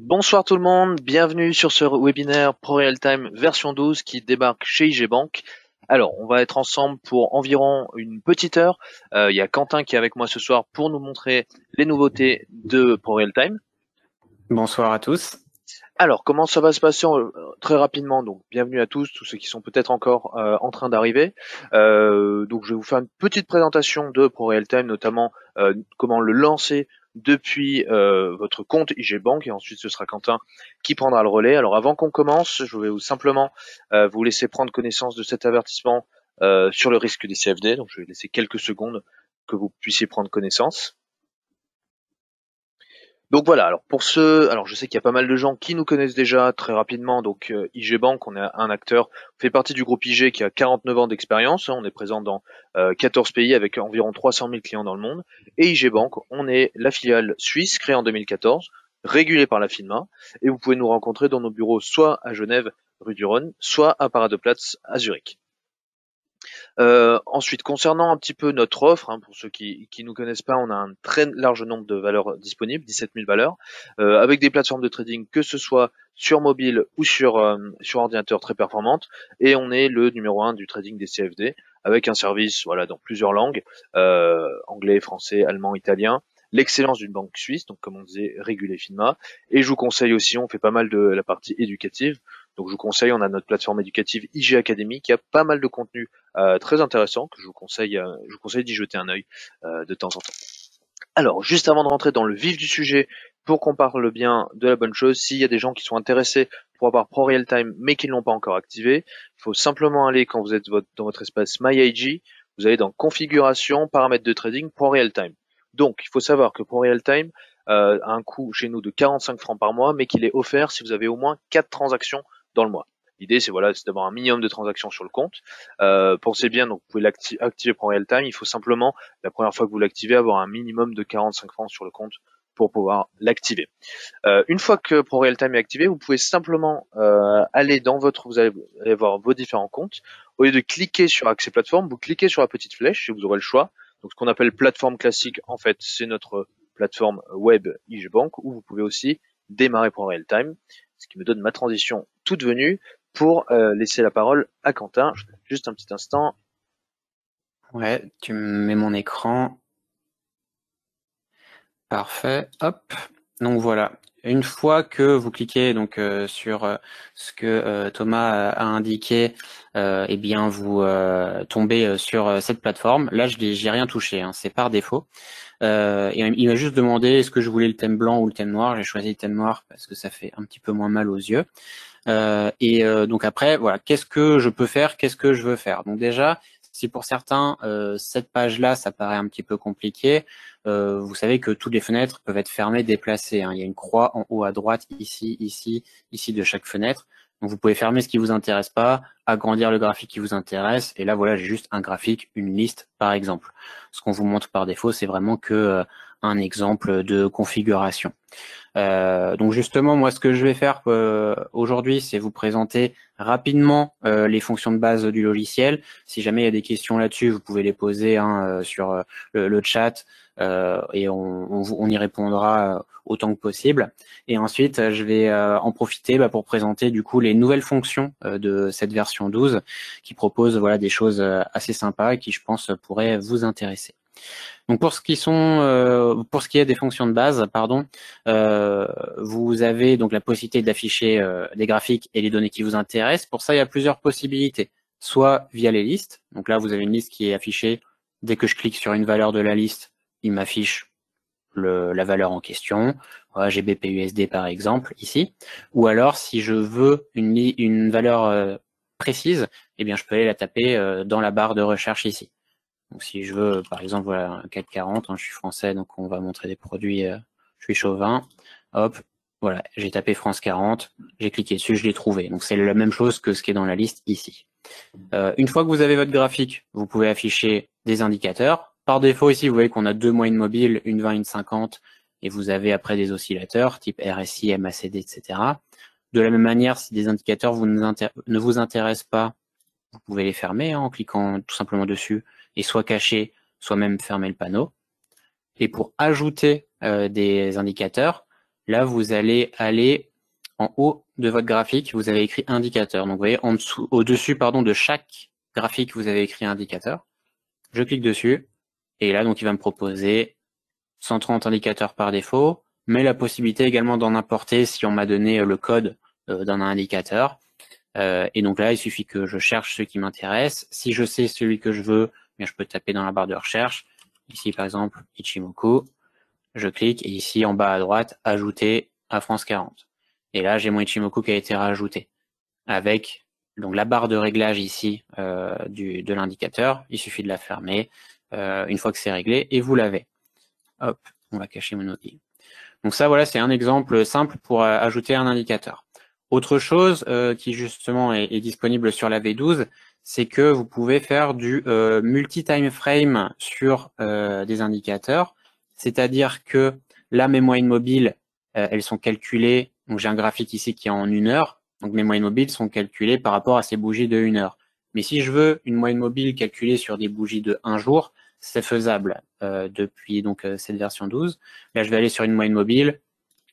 Bonsoir tout le monde, bienvenue sur ce webinaire ProRealTime version 12 qui débarque chez IG Bank. Alors, on va être ensemble pour environ une petite heure. Il y a Quentin qui est avec moi ce soir pour nous montrer les nouveautés de ProRealTime. Bonsoir à tous. Alors, comment ça va se passer très rapidement? Donc, bienvenue à tous ceux qui sont peut-être encore en train d'arriver. Donc, je vais vous faire une petite présentation de ProRealTime, notamment comment le lancer depuis votre compte IG Bank, et ensuite ce sera Quentin qui prendra le relais. Alors, avant qu'on commence, je vais simplement vous laisser prendre connaissance de cet avertissement sur le risque des CFD. Donc, je vais laisser quelques secondes que vous puissiez prendre connaissance. Donc voilà, alors je sais qu'il y a pas mal de gens qui nous connaissent déjà très rapidement, donc IG Bank, on est un acteur, on fait partie du groupe IG qui a 49 ans d'expérience, on est présent dans 14 pays avec environ 300 000 clients dans le monde, et IG Bank, on est la filiale suisse créée en 2014, régulée par la FINMA, et vous pouvez nous rencontrer dans nos bureaux soit à Genève, rue du Rhône, soit à Paradeplatz à Zurich. Ensuite, concernant un petit peu notre offre, pour ceux qui nous connaissent pas, on a un très large nombre de valeurs disponibles, 17 000 valeurs, avec des plateformes de trading, que ce soit sur mobile ou sur ordinateur très performantes, et on est le numéro 1 du trading des CFD, avec un service dans plusieurs langues, anglais, français, allemand, italien, l'excellence d'une banque suisse, donc comme on disait, régulée FINMA, et je vous conseille aussi, on fait pas mal de la partie éducative, donc je vous conseille, on a notre plateforme éducative IG Academy qui a pas mal de contenu très intéressant que je vous conseille d'y jeter un œil de temps en temps. Alors, juste avant de rentrer dans le vif du sujet, pour qu'on parle bien de la bonne chose, s'il y a des gens qui sont intéressés pour avoir ProRealTime mais qui ne l'ont pas encore activé, il faut simplement aller quand vous êtes dans votre espace MyIG, vous allez dans Configuration, Paramètres de trading, ProRealTime. Donc, il faut savoir que ProRealTime a un coût chez nous de 45 francs par mois, mais qu'il est offert si vous avez au moins 4 transactions dans le mois. L'idée, c'est d'avoir un minimum de transactions sur le compte. Pensez bien, donc vous pouvez activer ProRealTime. Il faut simplement, la première fois que vous l'activez, avoir un minimum de 45 francs sur le compte pour pouvoir l'activer. Une fois que ProRealTime est activé, vous pouvez simplement aller vous allez voir vos différents comptes. Au lieu de cliquer sur Accès plateforme, vous cliquez sur la petite flèche et vous aurez le choix. Donc ce qu'on appelle plateforme classique, en fait, c'est notre plateforme web IG Bank, où vous pouvez aussi démarrer ProRealTime, ce qui me donne ma transition toute venue pour laisser la parole à Quentin. Juste un petit instant. Ouais, tu mets mon écran. Parfait. Hop. Donc voilà. Une fois que vous cliquez donc sur ce que Thomas a indiqué, eh bien vous tombez sur cette plateforme. Là, j'ai rien touché. C'est par défaut. Et il m'a juste demandé est-ce que je voulais le thème blanc ou le thème noir. J'ai choisi le thème noir parce que ça fait un petit peu moins mal aux yeux. Donc après, voilà, qu'est-ce que je peux faire, qu'est-ce que je veux faire. Donc déjà, si pour certains, cette page-là, ça paraît un petit peu compliqué, vous savez que toutes les fenêtres peuvent être fermées, déplacées. Il y a une croix en haut à droite, ici, ici, ici de chaque fenêtre. Donc vous pouvez fermer ce qui vous intéresse pas, agrandir le graphique qui vous intéresse. Et là, voilà, j'ai juste un graphique, une liste, par exemple. Ce qu'on vous montre par défaut, c'est vraiment que un exemple de configuration. Donc justement, moi, ce que je vais faire aujourd'hui, c'est vous présenter rapidement les fonctions de base du logiciel. Si jamais il y a des questions là-dessus, vous pouvez les poser sur le chat et on y répondra autant que possible. Et ensuite, je vais en profiter pour présenter du coup les nouvelles fonctions de cette version 12 qui propose des choses assez sympas et qui, je pense, pourraient vous intéresser. Donc pour ce qui est des fonctions de base, vous avez donc la possibilité d'afficher des graphiques et les données qui vous intéressent. Pour ça, il y a plusieurs possibilités. Soit via les listes. Donc là, vous avez une liste qui est affichée. Dès que je clique sur une valeur de la liste, il m'affiche la valeur en question. Voilà, j'ai BPUSD par exemple ici. Ou alors, si je veux une valeur précise, eh bien, je peux aller la taper dans la barre de recherche ici. Donc si je veux, par exemple, voilà, un 440, je suis français, donc on va montrer des produits, je suis chauvin, hop, voilà, j'ai tapé France 40, j'ai cliqué dessus, je l'ai trouvé. Donc c'est la même chose que ce qui est dans la liste ici. Une fois que vous avez votre graphique, vous pouvez afficher des indicateurs. Par défaut ici, vous voyez qu'on a deux moyennes mobiles, une 20, une 50, et vous avez après des oscillateurs type RSI, MACD, etc. De la même manière, si des indicateurs ne vous intéressent pas, vous pouvez les fermer en cliquant tout simplement dessus et soit cacher, soit même fermer le panneau. Et pour ajouter des indicateurs, là, vous allez aller en haut de votre graphique, vous avez écrit indicateur. Donc, vous voyez, en dessous, au-dessus, pardon, de chaque graphique, vous avez écrit indicateur. Je clique dessus. Et là, donc, il va me proposer 130 indicateurs par défaut, mais la possibilité également d'en importer si on m'a donné le code d'un indicateur. Et donc là, il suffit que je cherche ce qui m'intéresse. Si je sais celui que je veux, bien, je peux taper dans la barre de recherche. Ici, par exemple, Ichimoku. Je clique et ici, en bas à droite, ajouter à France 40. Et là, j'ai mon Ichimoku qui a été rajouté avec donc la barre de réglage ici de l'indicateur. Il suffit de la fermer une fois que c'est réglé et vous l'avez. Hop, on va cacher mon outil. Donc ça, voilà, c'est un exemple simple pour ajouter un indicateur. Autre chose qui justement est disponible sur la V12, c'est que vous pouvez faire du multi-time frame sur des indicateurs. C'est-à-dire que là, mes moyennes mobiles, elles sont calculées. Donc j'ai un graphique ici qui est en 1 heure. Donc mes moyennes mobiles sont calculées par rapport à ces bougies de 1 heure. Mais si je veux une moyenne mobile calculée sur des bougies de 1 jour, c'est faisable depuis donc cette version 12. Là, je vais aller sur une moyenne mobile,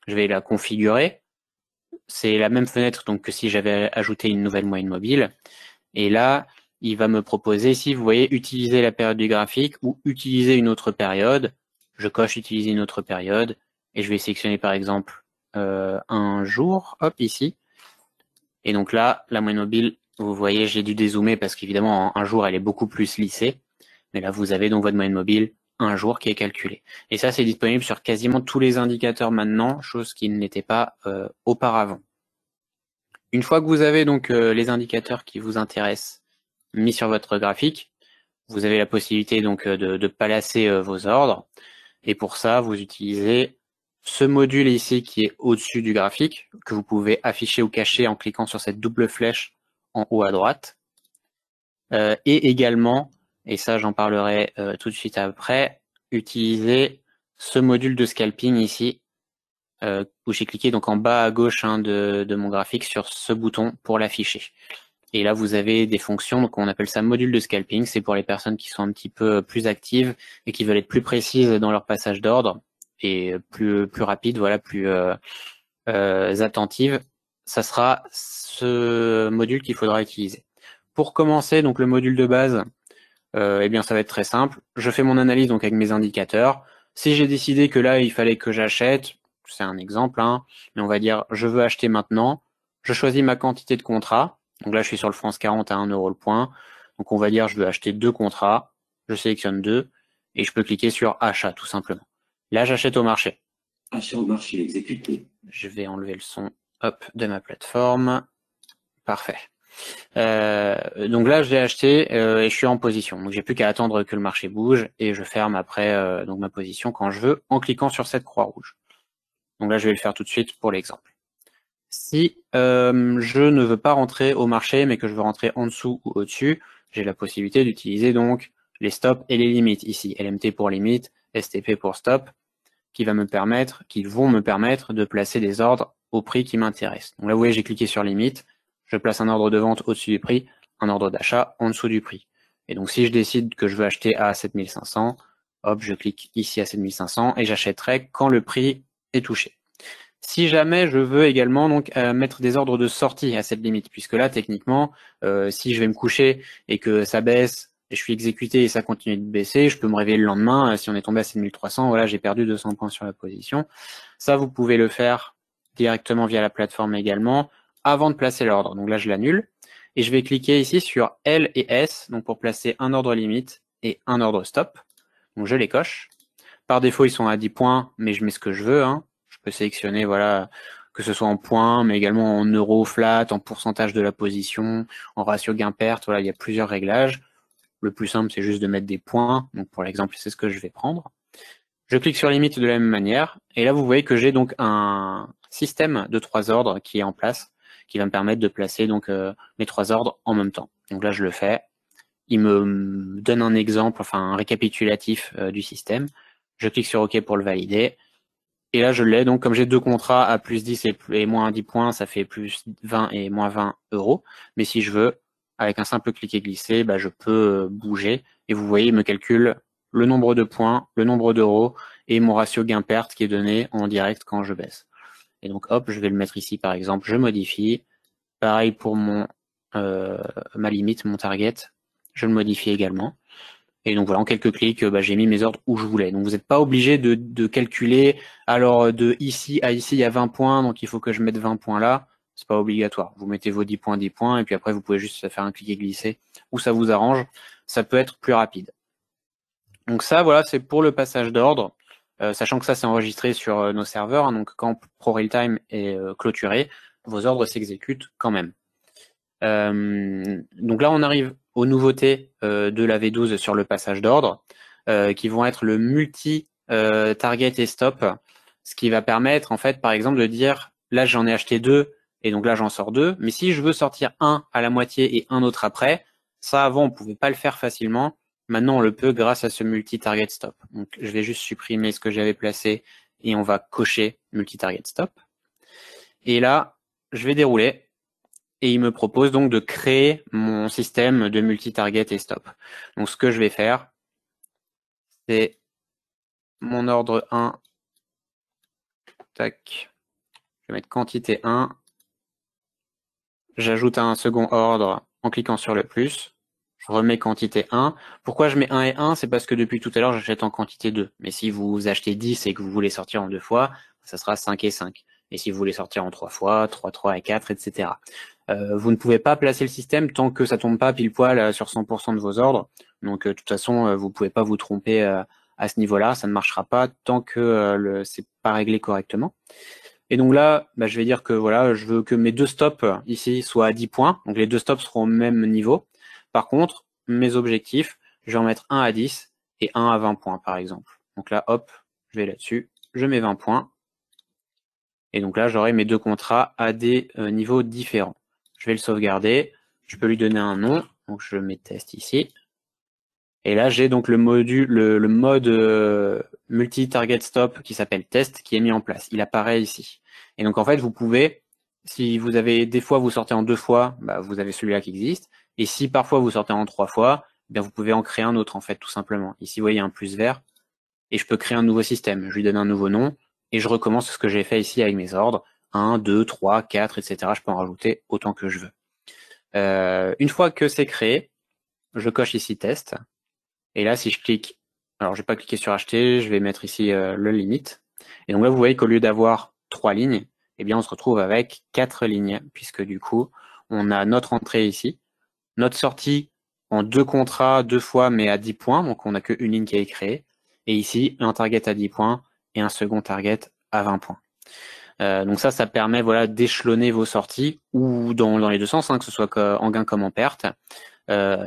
je vais la configurer. C'est la même fenêtre donc que si j'avais ajouté une nouvelle moyenne mobile. Et là, il va me proposer, ici, vous voyez, utiliser la période du graphique ou utiliser une autre période. Je coche utiliser une autre période et je vais sélectionner par exemple un jour, hop, ici. Et donc là, la moyenne mobile, vous voyez, j'ai dû dézoomer parce qu'évidemment, en un jour, elle est beaucoup plus lissée. Mais là, vous avez donc votre moyenne mobile un jour qui est calculé. Et ça, c'est disponible sur quasiment tous les indicateurs maintenant, chose qui n'était pas auparavant. Une fois que vous avez donc les indicateurs qui vous intéressent mis sur votre graphique, vous avez la possibilité donc de placer vos ordres. Et pour ça, vous utilisez ce module ici qui est au-dessus du graphique, que vous pouvez afficher ou cacher en cliquant sur cette double flèche en haut à droite. Et également, et ça j'en parlerai tout de suite après, utiliser ce module de scalping ici, où j'ai cliqué donc en bas à gauche de mon graphique sur ce bouton pour l'afficher. Et là vous avez des fonctions, donc on appelle ça module de scalping, c'est pour les personnes qui sont un petit peu plus actives et qui veulent être plus précises dans leur passage d'ordre et plus rapide, voilà, plus attentive. Ça sera ce module qu'il faudra utiliser. Pour commencer, donc le module de base, eh bien ça va être très simple. Je fais mon analyse donc avec mes indicateurs. Si j'ai décidé que là il fallait que j'achète, c'est un exemple, hein, mais on va dire je veux acheter maintenant. Je choisis ma quantité de contrat. Donc là je suis sur le France 40 à 1 euro le point. Donc on va dire je veux acheter 2 contrats. Je sélectionne 2 et je peux cliquer sur achat tout simplement. Là j'achète au marché. Achat au marché exécuté. Je vais enlever le son hop de ma plateforme. Parfait. Donc là, je l'ai acheté et je suis en position. Donc j'ai plus qu'à attendre que le marché bouge et je ferme après donc ma position quand je veux en cliquant sur cette croix rouge. Donc là, je vais le faire tout de suite pour l'exemple. Si je ne veux pas rentrer au marché, mais que je veux rentrer en dessous ou au-dessus, j'ai la possibilité d'utiliser donc les stops et les limites ici. LMT pour limite, STP pour stop, qui vont me permettre de placer des ordres au prix qui m'intéresse. Donc là, vous voyez, j'ai cliqué sur limite. Je place un ordre de vente au-dessus du prix, un ordre d'achat en dessous du prix. Et donc, si je décide que je veux acheter à 7500, hop, je clique ici à 7500 et j'achèterai quand le prix est touché. Si jamais je veux également donc mettre des ordres de sortie à cette limite, puisque là, techniquement, si je vais me coucher et que ça baisse, et je suis exécuté et ça continue de baisser, je peux me réveiller le lendemain, si on est tombé à 7300, voilà, j'ai perdu 200 points sur la position. Ça, vous pouvez le faire directement via la plateforme également, avant de placer l'ordre. Donc là, je l'annule. Et je vais cliquer ici sur L et S, donc pour placer un ordre limite et un ordre stop. Donc je les coche. Par défaut, ils sont à 10 points, mais je mets ce que je veux. Hein. Je peux sélectionner, voilà, que ce soit en points, mais également en euros flat, en pourcentage de la position, en ratio gain-perte. Voilà, il y a plusieurs réglages. Le plus simple, c'est juste de mettre des points. Donc pour l'exemple, c'est ce que je vais prendre. Je clique sur limite de la même manière. Et là, vous voyez que j'ai donc un système de 3 ordres qui est en place, qui va me permettre de placer donc mes 3 ordres en même temps. Donc là, je le fais. Il me donne un exemple, enfin un récapitulatif du système. Je clique sur OK pour le valider. Et là, je l'ai. Donc, comme j'ai 2 contrats à plus 10 et moins 10 points, ça fait plus 20 et moins 20 euros. Mais si je veux, avec un simple cliquer glisser, bah, je peux bouger. Et vous voyez, il me calcule le nombre de points, le nombre d'euros et mon ratio gain-perte qui est donné en direct quand je baisse. Et donc hop, je vais le mettre ici par exemple, je modifie. Pareil pour mon ma limite, mon target, je le modifie également. Et donc voilà, en quelques clics, j'ai mis mes ordres où je voulais. Donc vous n'êtes pas obligé de calculer, alors de ici à ici, il y a 20 points, donc il faut que je mette 20 points là. C'est pas obligatoire. Vous mettez vos 10 points, et puis après vous pouvez juste faire un clic et glisser, où ça vous arrange. Ça peut être plus rapide. Donc ça, voilà, c'est pour le passage d'ordre. Sachant que ça, c'est enregistré sur nos serveurs, hein, donc quand ProRealTime est clôturé, vos ordres s'exécutent quand même. Donc là, on arrive aux nouveautés de la V12 sur le passage d'ordre, qui vont être le multi-target et stop, ce qui va permettre, en fait, par exemple, de dire, là, j'en ai acheté 2, et donc là, j'en sors 2, mais si je veux sortir un à la moitié et un autre après, ça, avant, on pouvait pas le faire facilement. Maintenant, on le peut grâce à ce multi-target stop. Donc, je vais juste supprimer ce que j'avais placé, et on va cocher multi-target stop. Et là, je vais dérouler. Et il me propose donc de créer mon système de multi-target et stop. Donc ce que je vais faire, c'est mon ordre 1. Tac. Je vais mettre quantité 1. J'ajoute un second ordre en cliquant sur le plus. Je remets quantité 1. Pourquoi je mets 1 et 1? C'est parce que depuis tout à l'heure, j'achète en quantité 2. Mais si vous achetez 10 et que vous voulez sortir en 2 fois, ça sera 5 et 5. Et si vous voulez sortir en 3 fois, 3 et 4, etc. Vous ne pouvez pas placer le système tant que ça tombe pas pile poil sur 100% de vos ordres. Donc de toute façon, vous pouvez pas vous tromper à ce niveau-là. Ça ne marchera pas tant que c'est pas réglé correctement. Et donc là, je vais dire que voilà, je veux que mes deux stops ici soient à 10 points. Donc les deux stops seront au même niveau. Par contre, mes objectifs, je vais en mettre un à 10 et un à 20 points par exemple. Donc là, hop, je vais là-dessus, je mets 20 points. Et donc là, j'aurai mes deux contrats à des niveaux différents. Je vais le sauvegarder. Je peux lui donner un nom. Donc je mets test ici. Et là, j'ai donc le mode multi-target stop qui s'appelle test qui est mis en place. Il apparaît ici. Et donc en fait, vous pouvez, si vous avez des fois vous sortez en 2 fois, vous avez celui-là qui existe. Et si parfois vous sortez en 3 fois, bien vous pouvez en créer un autre en fait, tout simplement. Ici, vous voyez un plus vert. Et je peux créer un nouveau système. Je lui donne un nouveau nom et je recommence ce que j'ai fait ici avec mes ordres. 1, 2, 3, 4, etc. Je peux en rajouter autant que je veux. Une fois que c'est créé, je coche ici test. Et là, si je clique, alors je vais pas cliquer sur acheter, je vais mettre ici le limite. Et donc là, vous voyez qu'au lieu d'avoir 3 lignes, eh bien, on se retrouve avec 4 lignes, puisque du coup, on a notre entrée ici, notre sortie en 2 contrats, 2 fois, mais à 10 points, donc on n'a qu'une ligne qui est créée. Et ici, un target à 10 points et un second target à 20 points. Donc ça permet voilà d'échelonner vos sorties ou dans les deux sens, hein, que ce soit en gain comme en perte.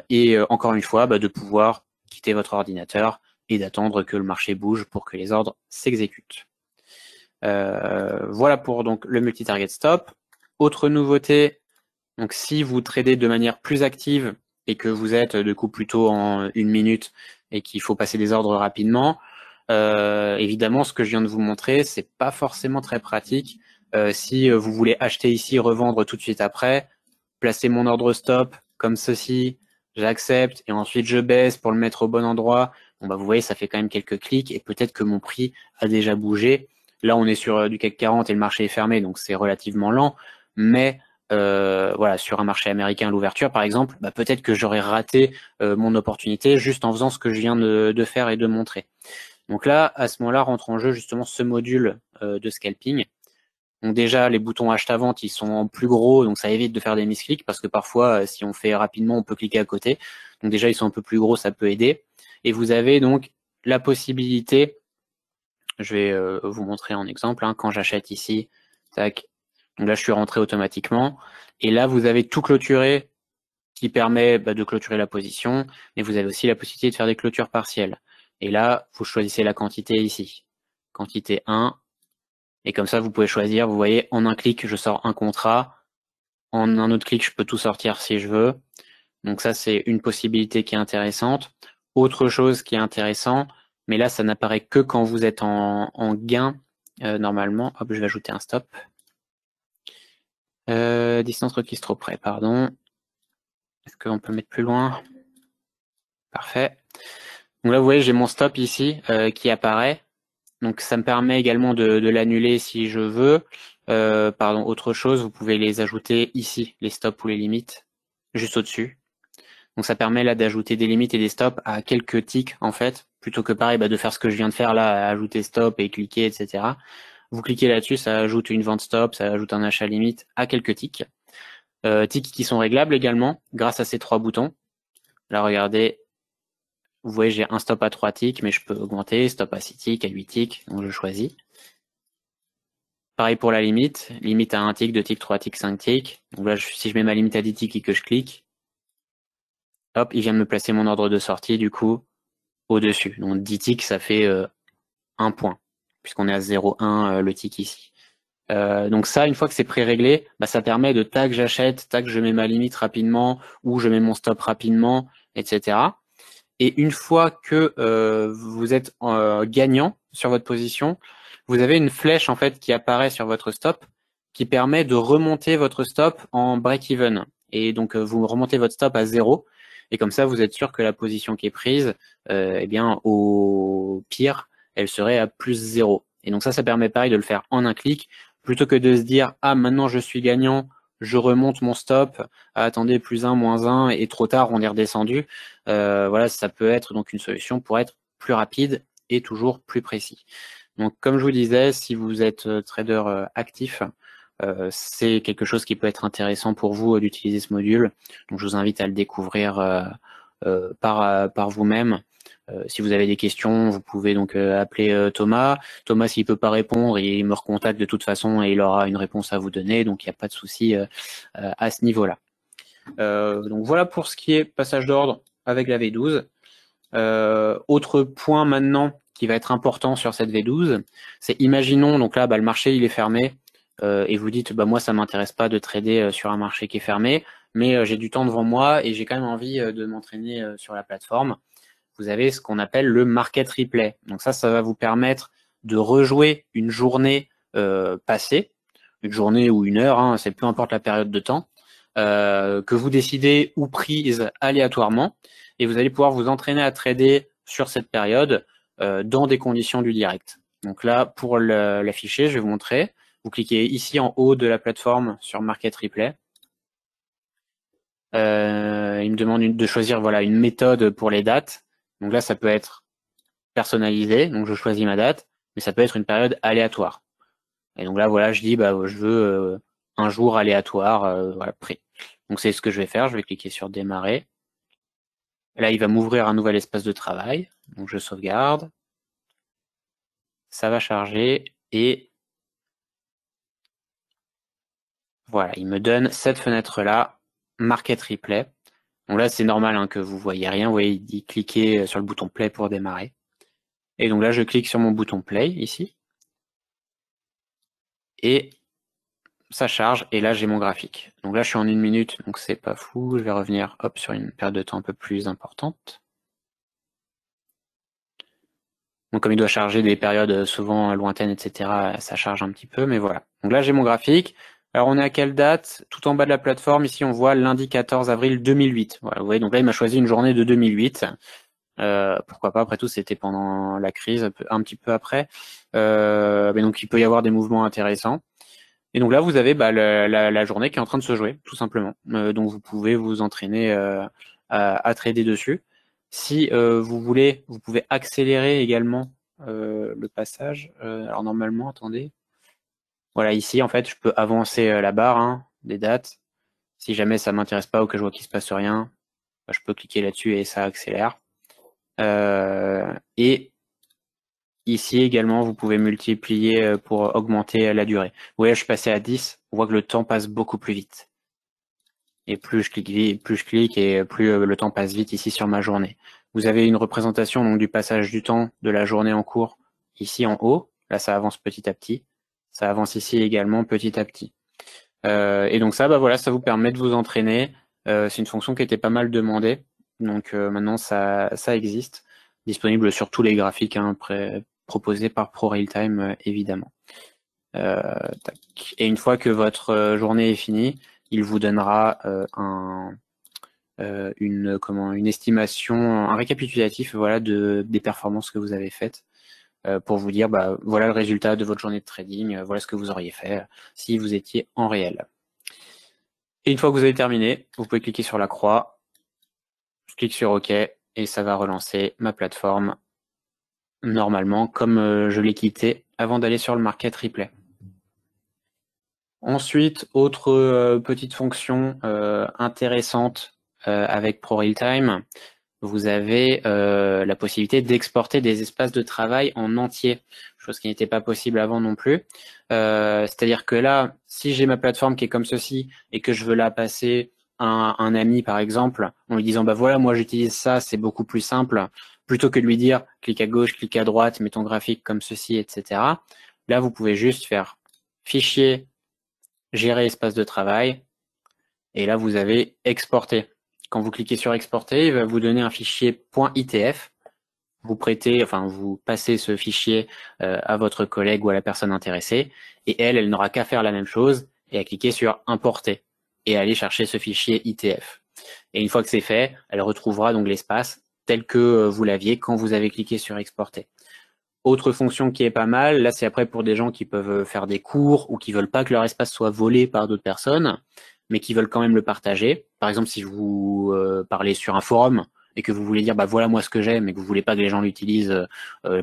Et encore une fois, de pouvoir quitter votre ordinateur et d'attendre que le marché bouge pour que les ordres s'exécutent. Voilà pour donc le multi-target stop. Autre nouveauté, donc si vous tradez de manière plus active et que vous êtes du coup plutôt en 1 minute et qu'il faut passer des ordres rapidement, évidemment ce que je viens de vous montrer, c'est pas forcément très pratique. Si vous voulez acheter ici, revendre tout de suite après, placer mon ordre stop comme ceci, j'accepte et ensuite je baisse pour le mettre au bon endroit. Bon vous voyez, ça fait quand même quelques clics et peut-être que mon prix a déjà bougé. Là, on est sur du CAC 40 et le marché est fermé, donc c'est relativement lent. Mais voilà, sur un marché américain à l'ouverture, par exemple, peut-être que j'aurais raté mon opportunité juste en faisant ce que je viens de faire et de montrer. Donc là, à ce moment-là, rentre en jeu justement ce module de scalping. Donc déjà, les boutons achat-vente, ils sont en plus gros, donc ça évite de faire des misclics, parce que parfois, si on fait rapidement, on peut cliquer à côté. Donc déjà, ils sont un peu plus gros, ça peut aider. Et vous avez donc la possibilité, je vais vous montrer en exemple, hein, quand j'achète ici, tac, donc là, je suis rentré automatiquement. Et là, vous avez tout clôturé, qui permet de clôturer la position, mais vous avez aussi la possibilité de faire des clôtures partielles. Et là, vous choisissez la quantité ici. Quantité 1, et comme ça, vous pouvez choisir, vous voyez, en un clic, je sors un contrat. En un autre clic, je peux tout sortir si je veux. Donc ça, c'est une possibilité qui est intéressante. Autre chose qui est intéressant, mais là, ça n'apparaît que quand vous êtes en gain, normalement. Hop, je vais ajouter un stop. Distance requise trop près, pardon. Est-ce qu'on peut mettre plus loin? Parfait. Donc là, vous voyez, j'ai mon stop ici qui apparaît. Donc ça me permet également de l'annuler si je veux. pardon, autre chose, vous pouvez les ajouter ici, les stops ou les limites, juste au-dessus. Donc ça permet là d'ajouter des limites et des stops à quelques ticks en fait, plutôt que pareil de faire ce que je viens de faire là, ajouter stop et cliquer, etc. Vous cliquez là-dessus, ça ajoute une vente stop, ça ajoute un achat limite à quelques ticks. Ticks qui sont réglables également grâce à ces 3 boutons. Là regardez, vous voyez j'ai un stop à 3 ticks, mais je peux augmenter, stop à 6 ticks, à 8 ticks, donc je choisis. Pareil pour la limite à 1 tick, 2 ticks, 3 ticks, 5 ticks. Donc là si je mets ma limite à 10 ticks et que je clique, hop, il vient de me placer mon ordre de sortie du coup au-dessus. Donc 10 ticks, ça fait 1 point, puisqu'on est à 0,1 le tick ici. Donc ça, une fois que c'est pré-réglé, ça permet de tac, j'achète, tac, je mets ma limite rapidement, ou je mets mon stop rapidement, etc. Et une fois que vous êtes gagnant sur votre position, vous avez une flèche en fait qui apparaît sur votre stop, qui permet de remonter votre stop en break-even. Et donc vous remontez votre stop à 0, et comme ça vous êtes sûr que la position qui est prise, eh bien au pire, elle serait à plus 0. Et donc ça permet pareil de le faire en un clic, plutôt que de se dire ah maintenant je suis gagnant, je remonte mon stop, attendez plus 1, moins 1, et trop tard on est redescendu. Voilà, ça peut être donc une solution pour être plus rapide et toujours plus précis. Donc comme je vous disais, si vous êtes trader actif, c'est quelque chose qui peut être intéressant pour vous d'utiliser ce module. Donc je vous invite à le découvrir par vous-même. Si vous avez des questions, vous pouvez donc appeler Thomas. Thomas, s'il peut pas répondre, il me recontacte de toute façon et il aura une réponse à vous donner. Donc il n'y a pas de souci à ce niveau-là. Donc voilà pour ce qui est passage d'ordre avec la V12. Autre point maintenant qui va être important sur cette V12, c'est imaginons donc là le marché il est fermé et vous dites moi ça m'intéresse pas de trader sur un marché qui est fermé, mais j'ai du temps devant moi et j'ai quand même envie de m'entraîner sur la plateforme. Vous avez ce qu'on appelle le market replay. Donc ça va vous permettre de rejouer une journée passée, une journée ou une heure, c'est peu importe la période de temps, que vous décidez ou prise aléatoirement, et vous allez pouvoir vous entraîner à trader sur cette période dans des conditions du direct. Donc là, pour l'afficher, je vais vous montrer. Vous cliquez ici en haut de la plateforme sur Market Replay. Il me demande de choisir une méthode pour les dates. Donc là, ça peut être personnalisé, donc je choisis ma date, mais ça peut être une période aléatoire. Et donc là, je dis je veux un jour aléatoire, prêt. Donc c'est ce que je vais faire, je vais cliquer sur démarrer. Là, il va m'ouvrir un nouvel espace de travail. Donc je sauvegarde. Ça va charger et voilà, il me donne cette fenêtre-là, Market Replay. Donc là, c'est normal que vous voyez rien. Vous voyez, il dit cliquer sur le bouton Play pour démarrer. Et donc là, je clique sur mon bouton Play ici. Et ça charge et là j'ai mon graphique. Donc là je suis en 1 minute, donc c'est pas fou. Je vais revenir sur une période de temps un peu plus importante. Donc comme il doit charger des périodes souvent lointaines, etc., ça charge un petit peu, mais voilà. Donc là j'ai mon graphique. Alors on est à quelle date? Tout en bas de la plateforme, ici on voit lundi 14 avril 2008. Voilà, vous voyez, donc là il m'a choisi une journée de 2008. Pourquoi pas, après tout c'était pendant la crise, un petit peu après. Mais donc il peut y avoir des mouvements intéressants. Et donc là, vous avez la journée qui est en train de se jouer, tout simplement. Donc vous pouvez vous entraîner à trader dessus. Si vous voulez, vous pouvez accélérer également le passage. Alors normalement, attendez. Voilà, ici, en fait, je peux avancer la barre des dates. Si jamais ça m'intéresse pas ou que je vois qu'il se passe rien, je peux cliquer là-dessus et ça accélère. Et ici également, vous pouvez multiplier pour augmenter la durée. Vous voyez, je suis passé à 10. On voit que le temps passe beaucoup plus vite. Et plus je clique et plus le temps passe vite ici sur ma journée. Vous avez une représentation donc du passage du temps de la journée en cours ici en haut. Là, ça avance petit à petit. Ça avance ici également petit à petit. Et donc ça, ça vous permet de vous entraîner. C'est une fonction qui était pas mal demandée. Donc maintenant, ça existe. Disponible sur tous les graphiques proposés par ProRealTime, évidemment. Et une fois que votre journée est finie, il vous donnera une estimation, un récapitulatif des performances que vous avez faites. pour vous dire voilà le résultat de votre journée de trading, voilà ce que vous auriez fait si vous étiez en réel. Et une fois que vous avez terminé, vous pouvez cliquer sur la croix, je clique sur OK et ça va relancer ma plateforme normalement comme je l'ai quitté avant d'aller sur le market replay. Ensuite, autre petite fonction intéressante avec ProRealTime, vous avez la possibilité d'exporter des espaces de travail en entier, chose qui n'était pas possible avant non plus. C'est-à-dire que là, si j'ai ma plateforme qui est comme ceci et que je veux la passer à un ami, par exemple, en lui disant voilà, moi j'utilise ça, c'est beaucoup plus simple, plutôt que de lui dire clique à gauche, clique à droite, mets ton graphique comme ceci, etc. Là, vous pouvez juste faire fichier, gérer espace de travail, et là, vous avez exporter. Quand vous cliquez sur exporter, il va vous donner un fichier .itf. Vous passez ce fichier à votre collègue ou à la personne intéressée, et elle n'aura qu'à faire la même chose et à cliquer sur importer et aller chercher ce fichier ITF. Et une fois que c'est fait, elle retrouvera donc l'espace tel que vous l'aviez quand vous avez cliqué sur exporter. Autre fonction qui est pas mal, là c'est après pour des gens qui peuvent faire des cours ou qui veulent pas que leur espace soit volé par d'autres personnes, mais qui veulent quand même le partager. Par exemple, si vous parlez sur un forum et que vous voulez dire voilà moi ce que j'ai, mais que vous voulez pas que les gens l'utilisent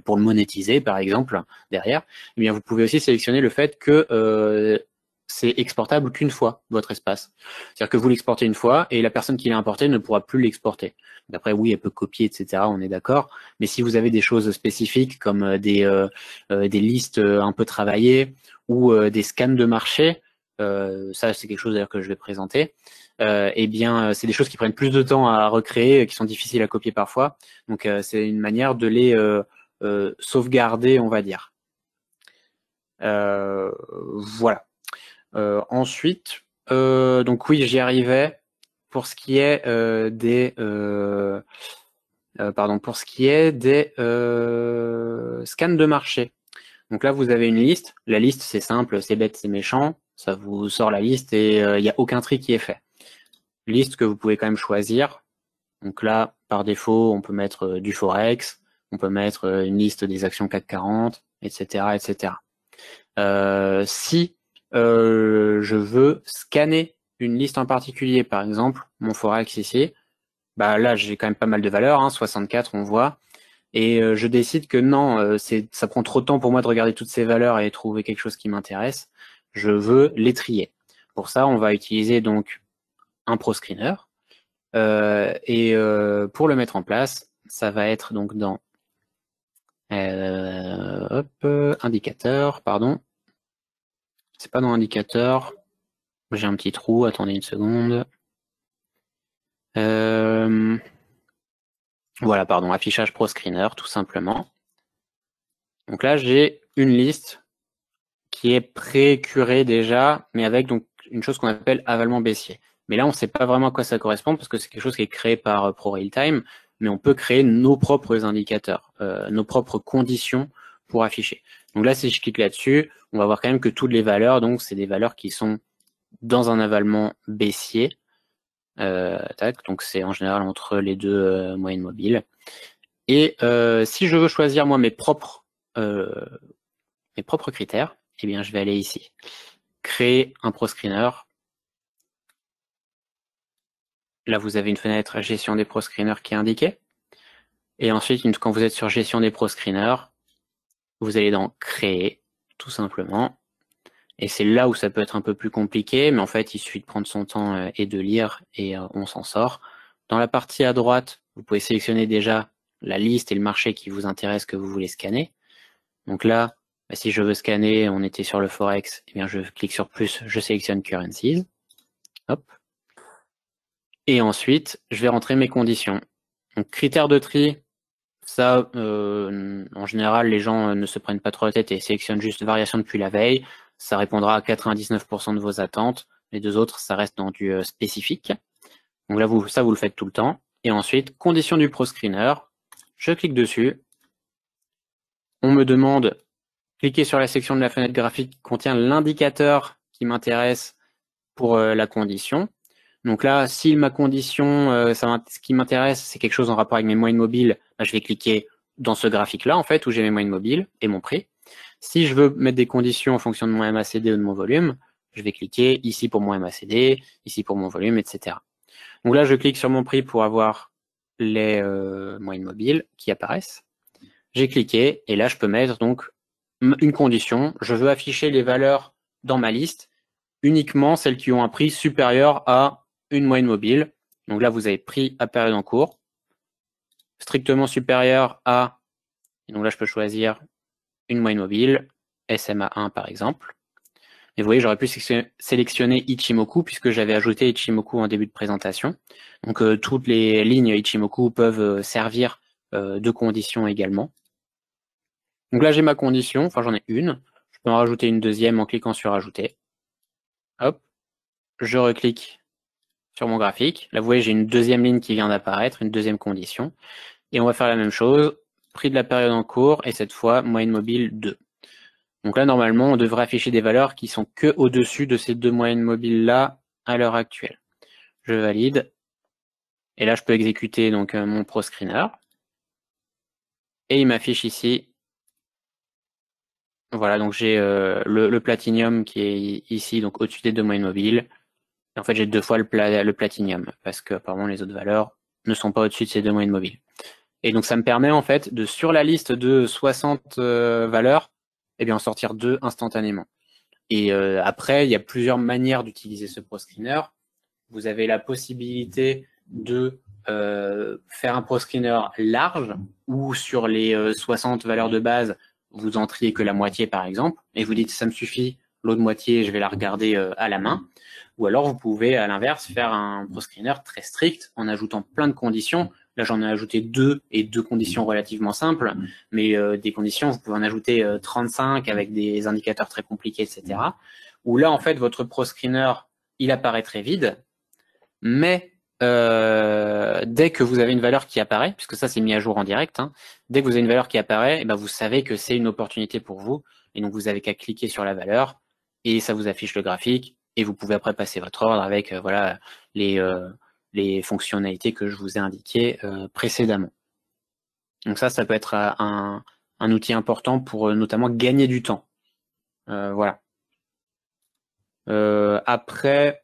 pour le monétiser, par exemple, derrière, eh bien vous pouvez aussi sélectionner le fait que c'est exportable qu'une fois votre espace. C'est-à-dire que vous l'exportez une fois et la personne qui l'a importé ne pourra plus l'exporter. D'après, oui, elle peut copier, etc. On est d'accord. Mais si vous avez des choses spécifiques comme des listes un peu travaillées ou des scans de marché, ça c'est quelque chose d'ailleurs que je vais présenter. Eh bien, c'est des choses qui prennent plus de temps à recréer, qui sont difficiles à copier parfois. Donc, c'est une manière de les sauvegarder, on va dire. Voilà. Ensuite, donc oui, j'y arrivais. Pour ce qui est des scans de marché. Donc là, vous avez une liste. La liste, c'est simple, c'est bête, c'est méchant. Ça vous sort la liste et il n'y a aucun tri qui est fait. Liste que vous pouvez quand même choisir. Donc là, par défaut, on peut mettre du Forex, on peut mettre une liste des actions CAC 40, etc., etc. Si je veux scanner une liste en particulier, par exemple, mon Forex ici, là, j'ai quand même pas mal de valeurs, 64, on voit. Et je décide que non, ça prend trop de temps pour moi de regarder toutes ces valeurs et trouver quelque chose qui m'intéresse. Je veux les trier. Pour ça, on va utiliser donc un ProScreener. Et pour le mettre en place, ça va être donc dans indicateur, pardon. C'est pas dans indicateur. J'ai un petit trou, attendez une seconde. Voilà, pardon, affichage ProScreener, tout simplement. Donc là, j'ai une liste qui est pré-curée déjà, mais avec donc une chose qu'on appelle avalement baissier. Mais là, on ne sait pas vraiment à quoi ça correspond parce que c'est quelque chose qui est créé par ProRealTime, mais on peut créer nos propres indicateurs, nos propres conditions pour afficher. Donc là, si je clique là-dessus, on va voir quand même que toutes les valeurs, donc c'est des valeurs qui sont dans un avalement baissier. Donc c'est en général entre les deux moyennes mobiles. Et si je veux choisir moi mes propres critères, eh bien je vais aller ici, créer un ProScreener. Là vous avez une fenêtre gestion des ProScreeners qui est indiquée. Et ensuite, quand vous êtes sur gestion des ProScreeners, vous allez dans créer, tout simplement. Et c'est là où ça peut être un peu plus compliqué, mais en fait, il suffit de prendre son temps et de lire et on s'en sort. Dans la partie à droite, vous pouvez sélectionner déjà la liste et le marché qui vous intéresse que vous voulez scanner. Donc là, si je veux scanner, on était sur le Forex, eh bien je clique sur plus, je sélectionne Currencies. Hop. Et ensuite, je vais rentrer mes conditions. Donc critères de tri, ça, en général, les gens ne se prennent pas trop la tête et sélectionnent juste variation depuis la veille. Ça répondra à 99% de vos attentes. Les deux autres, ça reste dans du spécifique. Donc là, vous le faites tout le temps. Et ensuite, conditions du ProScreener. Je clique dessus. On me demande, cliquer sur la section de la fenêtre graphique qui contient l'indicateur qui m'intéresse pour la condition. Donc là, si ma condition, ce qui m'intéresse, c'est quelque chose en rapport avec mes moyennes mobiles, là, je vais cliquer dans ce graphique-là, en fait, où j'ai mes moyennes mobiles et mon prix. Si je veux mettre des conditions en fonction de mon MACD ou de mon volume, je vais cliquer ici pour mon MACD, ici pour mon volume, etc. Donc là, je clique sur mon prix pour avoir les moyennes mobiles qui apparaissent. J'ai cliqué et là, je peux mettre donc une condition. Je veux afficher les valeurs dans ma liste, uniquement celles qui ont un prix supérieur à une moyenne mobile. Donc là, vous avez prix à période en cours, strictement supérieur à, et donc là, je peux choisir une moyenne mobile, SMA1 par exemple. Et vous voyez, j'aurais pu sélectionner Ichimoku puisque j'avais ajouté Ichimoku en début de présentation. Donc toutes les lignes Ichimoku peuvent servir de condition également. Donc là, j'ai ma condition, enfin j'en ai une. Je peux en rajouter une deuxième en cliquant sur Ajouter. Hop, je reclique sur mon graphique. Là, vous voyez, j'ai une deuxième ligne qui vient d'apparaître, une deuxième condition. Et on va faire la même chose, prix de la période en cours, et cette fois, moyenne mobile 2. Donc là, normalement, on devrait afficher des valeurs qui sont que au-dessus de ces deux moyennes mobiles-là à l'heure actuelle. Je valide. Et là, je peux exécuter donc mon ProScreener. Et il m'affiche ici. Voilà, donc j'ai le Platinum qui est ici, donc au-dessus des deux moyennes mobiles. Et en fait, j'ai 2 fois le Platinum, parce que apparemment les autres valeurs ne sont pas au-dessus de ces deux moyennes mobiles. Et donc ça me permet en fait de, sur la liste de 60 valeurs, eh bien en sortir 2 instantanément. Et après, il y a plusieurs manières d'utiliser ce ProScreener. Vous avez la possibilité de faire un ProScreener large, où sur les 60 valeurs de base, vous en triez que la moitié par exemple, et vous dites ça me suffit, l'autre moitié je vais la regarder à la main. Ou alors vous pouvez à l'inverse faire un ProScreener très strict en ajoutant plein de conditions. Là j'en ai ajouté 2 et 2 conditions relativement simples, mais des conditions vous pouvez en ajouter 35 avec des indicateurs très compliqués, etc. Où là en fait votre ProScreener il apparaît très vide, mais dès que vous avez une valeur qui apparaît, puisque ça c'est mis à jour en direct, hein, dès que vous avez une valeur qui apparaît, et ben vous savez que c'est une opportunité pour vous, et donc vous avez qu'à cliquer sur la valeur, et ça vous affiche le graphique, et vous pouvez après passer votre ordre avec voilà les fonctionnalités que je vous ai indiquées précédemment. Donc ça peut être un outil important pour notamment gagner du temps. Voilà. Après,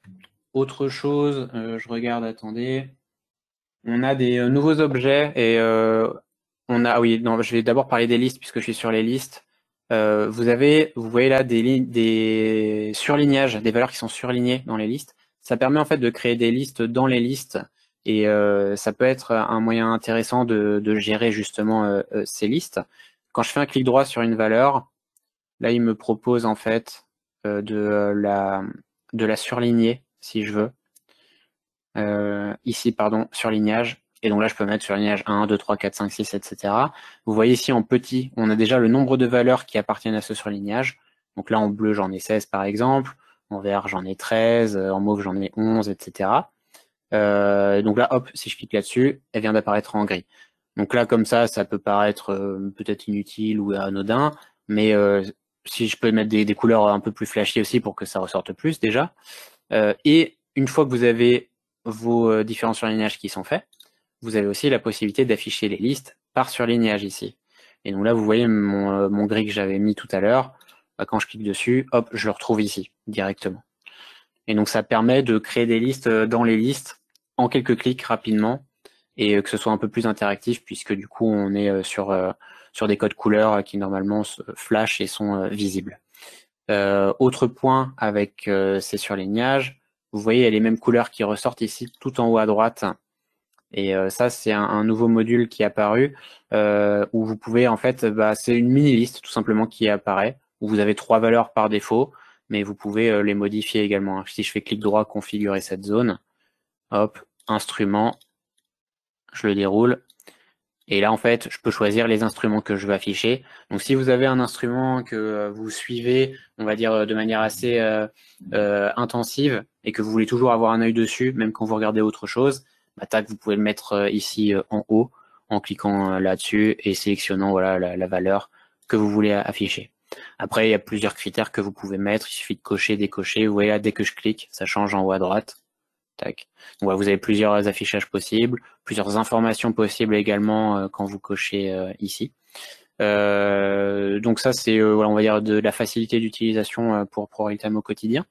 autre chose, je regarde, attendez. On a des nouveaux objets et on a, oui, non, je vais d'abord parler des listes puisque je suis sur les listes. Vous voyez là des surlignages, des valeurs qui sont surlignées dans les listes. Ça permet en fait de créer des listes dans les listes et ça peut être un moyen intéressant de gérer justement ces listes. Quand je fais un clic droit sur une valeur, là il me propose en fait de la surligner si je veux. Ici, pardon, surlignage. Et donc là, je peux mettre surlignage 1, 2, 3, 4, 5, 6, etc. Vous voyez ici en petit, on a déjà le nombre de valeurs qui appartiennent à ce surlignage. Donc là, en bleu, j'en ai 16 par exemple. En vert, j'en ai 13. En mauve, j'en ai 11, etc. Donc là, hop, si je clique là-dessus, elle vient d'apparaître en gris. Donc là, comme ça peut paraître peut-être inutile ou anodin, mais si je peux mettre des couleurs un peu plus flashy aussi pour que ça ressorte plus déjà. Et une fois que vous avez vos différents surlignages qui sont faits, vous avez aussi la possibilité d'afficher les listes par surlignage ici. Et donc là, vous voyez mon gris que j'avais mis tout à l'heure. Quand je clique dessus, hop, je le retrouve ici directement. Et donc ça permet de créer des listes dans les listes en quelques clics rapidement et que ce soit un peu plus interactif puisque du coup on est sur des codes couleurs qui normalement flashent et sont visibles. Autre point avec ces surlignages, vous voyez, il y a les mêmes couleurs qui ressortent ici tout en haut à droite. Et ça, c'est un nouveau module qui est apparu où vous pouvez, en fait, c'est une mini-liste tout simplement qui apparaît, où vous avez 3 valeurs par défaut, mais vous pouvez les modifier également. Si je fais clic droit, configurer cette zone, hop, instrument, je le déroule. Et là, en fait, je peux choisir les instruments que je veux afficher. Donc, si vous avez un instrument que vous suivez, on va dire de manière assez intensive, et que vous voulez toujours avoir un œil dessus, même quand vous regardez autre chose, tac, vous pouvez le mettre ici en haut, en cliquant là-dessus et sélectionnant voilà la valeur que vous voulez afficher. Après, il y a plusieurs critères que vous pouvez mettre. Il suffit de cocher, décocher. Vous voyez là, dès que je clique, ça change en haut à droite. Tac. Donc, voilà, vous avez plusieurs affichages possibles, plusieurs informations possibles également quand vous cochez ici. Donc ça, c'est voilà, on va dire de la facilité d'utilisation pour ProRealTime au quotidien.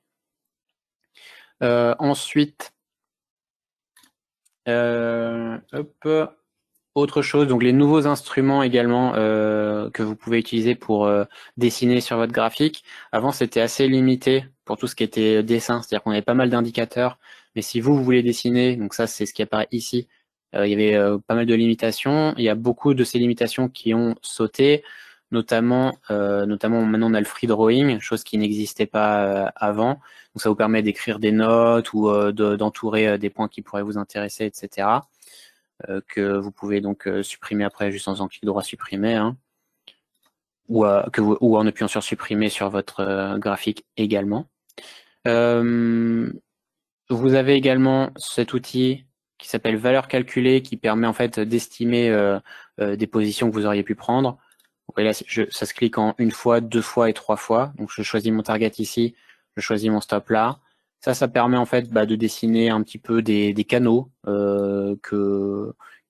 Ensuite, autre chose, donc les nouveaux instruments également que vous pouvez utiliser pour dessiner sur votre graphique. Avant, c'était assez limité pour tout ce qui était dessin, c'est-à-dire qu'on avait pas mal d'indicateurs, mais si vous voulez dessiner, donc ça c'est ce qui apparaît ici, il y avait pas mal de limitations. Il y a beaucoup de ces limitations qui ont sauté, notamment maintenant on a le free drawing, chose qui n'existait pas avant. Donc ça vous permet d'écrire des notes ou d'entourer des points qui pourraient vous intéresser, etc. Que vous pouvez donc supprimer après juste en faisant clic droit supprimer, hein, ou en appuyant sur supprimer sur votre graphique également. Vous avez également cet outil qui s'appelle valeur calculée qui permet en fait d'estimer des positions que vous auriez pu prendre. Donc, là, ça se clique en une fois, deux fois et trois fois. Donc je choisis mon target ici, je choisis mon stop là. Ça permet en fait de dessiner un petit peu des canaux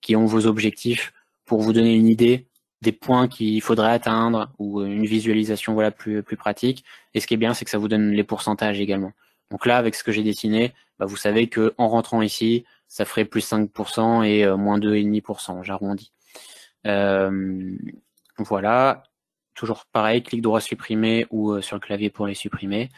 qui ont vos objectifs pour vous donner une idée des points qu'il faudrait atteindre ou une visualisation voilà plus pratique. Et ce qui est bien, c'est que ça vous donne les pourcentages également. Donc là, avec ce que j'ai dessiné, vous savez que en rentrant ici, ça ferait plus 5% et moins 2,5%, j'arrondis. Voilà, toujours pareil, clic droit supprimer ou sur le clavier pour les supprimer.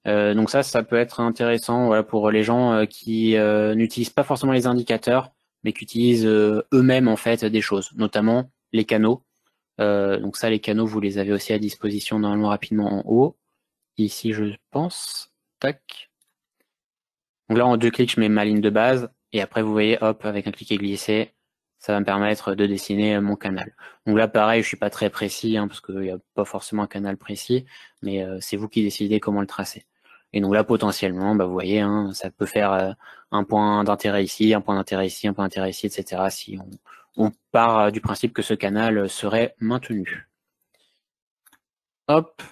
Donc ça peut être intéressant voilà, pour les gens qui n'utilisent pas forcément les indicateurs, mais qui utilisent eux-mêmes en fait des choses, notamment les canaux. Donc ça, les canaux, vous les avez aussi à disposition normalement rapidement en haut. Ici, je pense. Tac. Donc là, en deux clics, je mets ma ligne de base. Et après, vous voyez, hop, avec un clic et glisser, ça va me permettre de dessiner mon canal. Donc là, pareil, je suis pas très précis, hein, parce qu'il n'y a pas forcément un canal précis, mais c'est vous qui décidez comment le tracer. Et donc là, potentiellement, vous voyez, hein, ça peut faire un point d'intérêt ici, un point d'intérêt ici, un point d'intérêt ici, etc. si on part du principe que ce canal serait maintenu. Hop.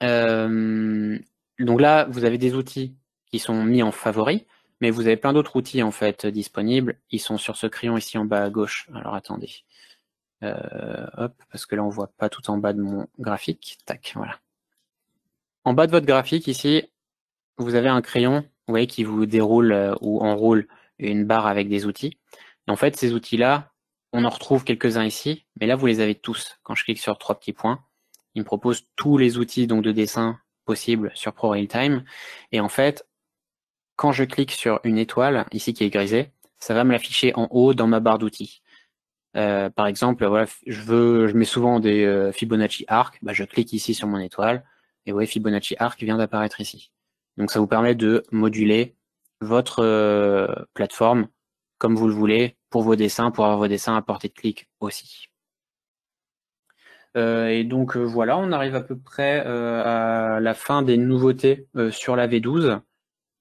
Donc là, vous avez des outils qui sont mis en favori, mais vous avez plein d'autres outils en fait disponibles. Ils sont sur ce crayon ici en bas à gauche. Alors attendez. Hop, parce que là on voit pas tout en bas de mon graphique. Tac, voilà. En bas de votre graphique ici, vous avez un crayon, vous voyez, qui vous déroule ou enroule une barre avec des outils. Et en fait, ces outils-là, on en retrouve quelques-uns ici, mais là vous les avez tous. Quand je clique sur trois petits points, il me propose tous les outils donc de dessin possibles sur ProRealTime. Et en fait, quand je clique sur une étoile, ici qui est grisée, ça va me l'afficher en haut dans ma barre d'outils. Par exemple, voilà, je mets souvent des Fibonacci Arc, je clique ici sur mon étoile, et vous voyez Fibonacci Arc vient d'apparaître ici. Donc ça vous permet de moduler votre plateforme comme vous le voulez pour vos dessins, pour avoir vos dessins à portée de clic aussi. Et donc voilà, on arrive à peu près à la fin des nouveautés sur la V12.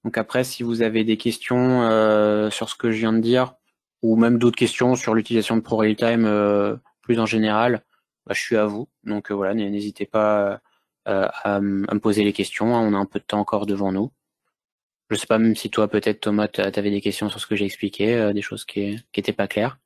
Donc après, si vous avez des questions sur ce que je viens de dire, ou même d'autres questions sur l'utilisation de ProRealTime plus en général, je suis à vous. Donc voilà, n'hésitez pas à me poser les questions, hein, on a un peu de temps encore devant nous. Je sais pas, même si toi, peut-être Thomas, tu avais des questions sur ce que j'ai expliqué, des choses qui étaient pas claires.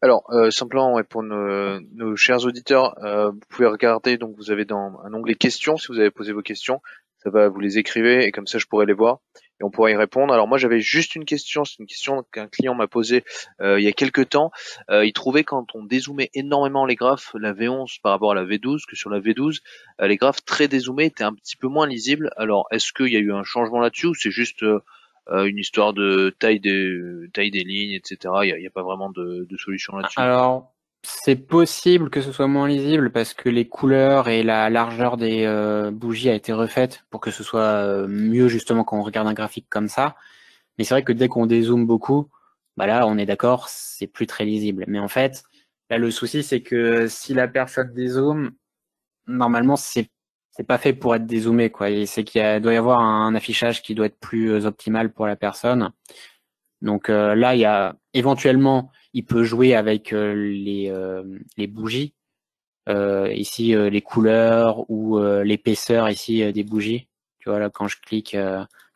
Alors, simplement, ouais, pour nos chers auditeurs, vous pouvez regarder, donc vous avez dans un onglet questions, si vous avez posé vos questions, ça va, vous les écrivez, et comme ça je pourrai les voir, et on pourra y répondre. Alors moi j'avais juste une question, c'est une question qu'un client m'a posée il y a quelques temps. Il trouvait quand on dézoomait énormément les graphes, la V11 par rapport à la V12, que sur la V12, les graphes très dézoomés étaient un petit peu moins lisibles. Alors, est-ce qu'il y a eu un changement là-dessus, ou c'est juste une histoire de taille des lignes, etc. Il y a pas vraiment de solution là-dessus. Alors, c'est possible que ce soit moins lisible parce que les couleurs et la largeur des bougies a été refaite pour que ce soit mieux justement quand on regarde un graphique comme ça. Mais c'est vrai que dès qu'on dézoome beaucoup, là, on est d'accord, c'est plus très lisible. Mais en fait, là, le souci, c'est que si la personne dézoome, normalement, c'est pas fait pour être dézoomé, quoi. Et c'est doit y avoir un affichage qui doit être plus optimal pour la personne. Donc là, il y a éventuellement, il peut jouer avec les bougies. Ici, les couleurs ou l'épaisseur ici des bougies. Tu vois là, quand je clique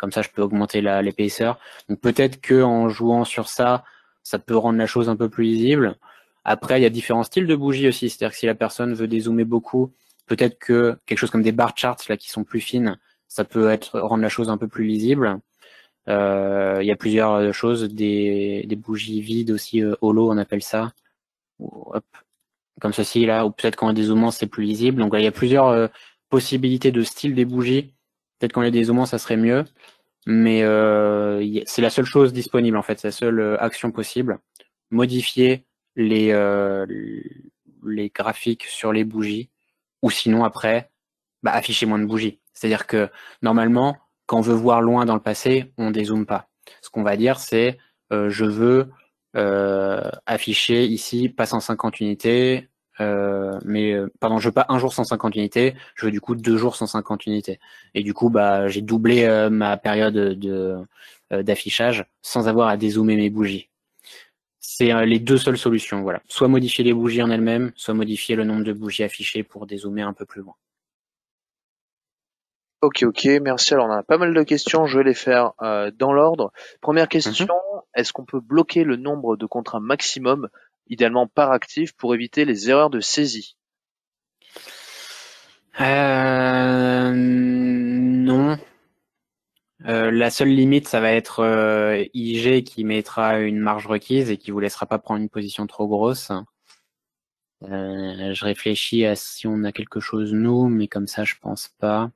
Comme ça, je peux augmenter l'épaisseur. Donc peut-être que en jouant sur ça, ça peut rendre la chose un peu plus lisible. Après, il y a différents styles de bougies aussi. C'est-à-dire que si la personne veut dézoomer beaucoup, peut-être que quelque chose comme des bar charts là qui sont plus fines, ça peut rendre la chose un peu plus lisible. Il y a plusieurs choses, des bougies vides aussi, holo on appelle ça. Hop, comme ceci là, ou peut-être quand on est dézoomant c'est plus lisible. Donc il y a plusieurs possibilités de style des bougies. Peut-être quand on est dézoomant ça serait mieux, mais c'est la seule chose disponible en fait, c'est la seule action possible. Modifier les graphiques sur les bougies, ou sinon après afficher moins de bougies. C'est-à-dire que normalement, quand on veut voir loin dans le passé, on dézoome pas. Ce qu'on va dire, c'est je veux afficher ici pas 150 unités, pardon, je veux pas un jour 150 unités, je veux du coup 2 jours 150 unités. Et du coup, j'ai doublé ma période d'affichage sans avoir à dézoomer mes bougies. C'est les deux seules solutions, voilà. Soit modifier les bougies en elles-mêmes, soit modifier le nombre de bougies affichées pour dézoomer un peu plus loin. Ok, merci. Alors on a pas mal de questions, je vais les faire dans l'ordre. Première question, est-ce qu'on peut bloquer le nombre de contrats maximum, idéalement par actif, pour éviter les erreurs de saisie? Non. La seule limite, ça va être IG qui mettra une marge requise et qui vous laissera pas prendre une position trop grosse. Je réfléchis à si on a quelque chose nous, mais comme ça, je pense pas.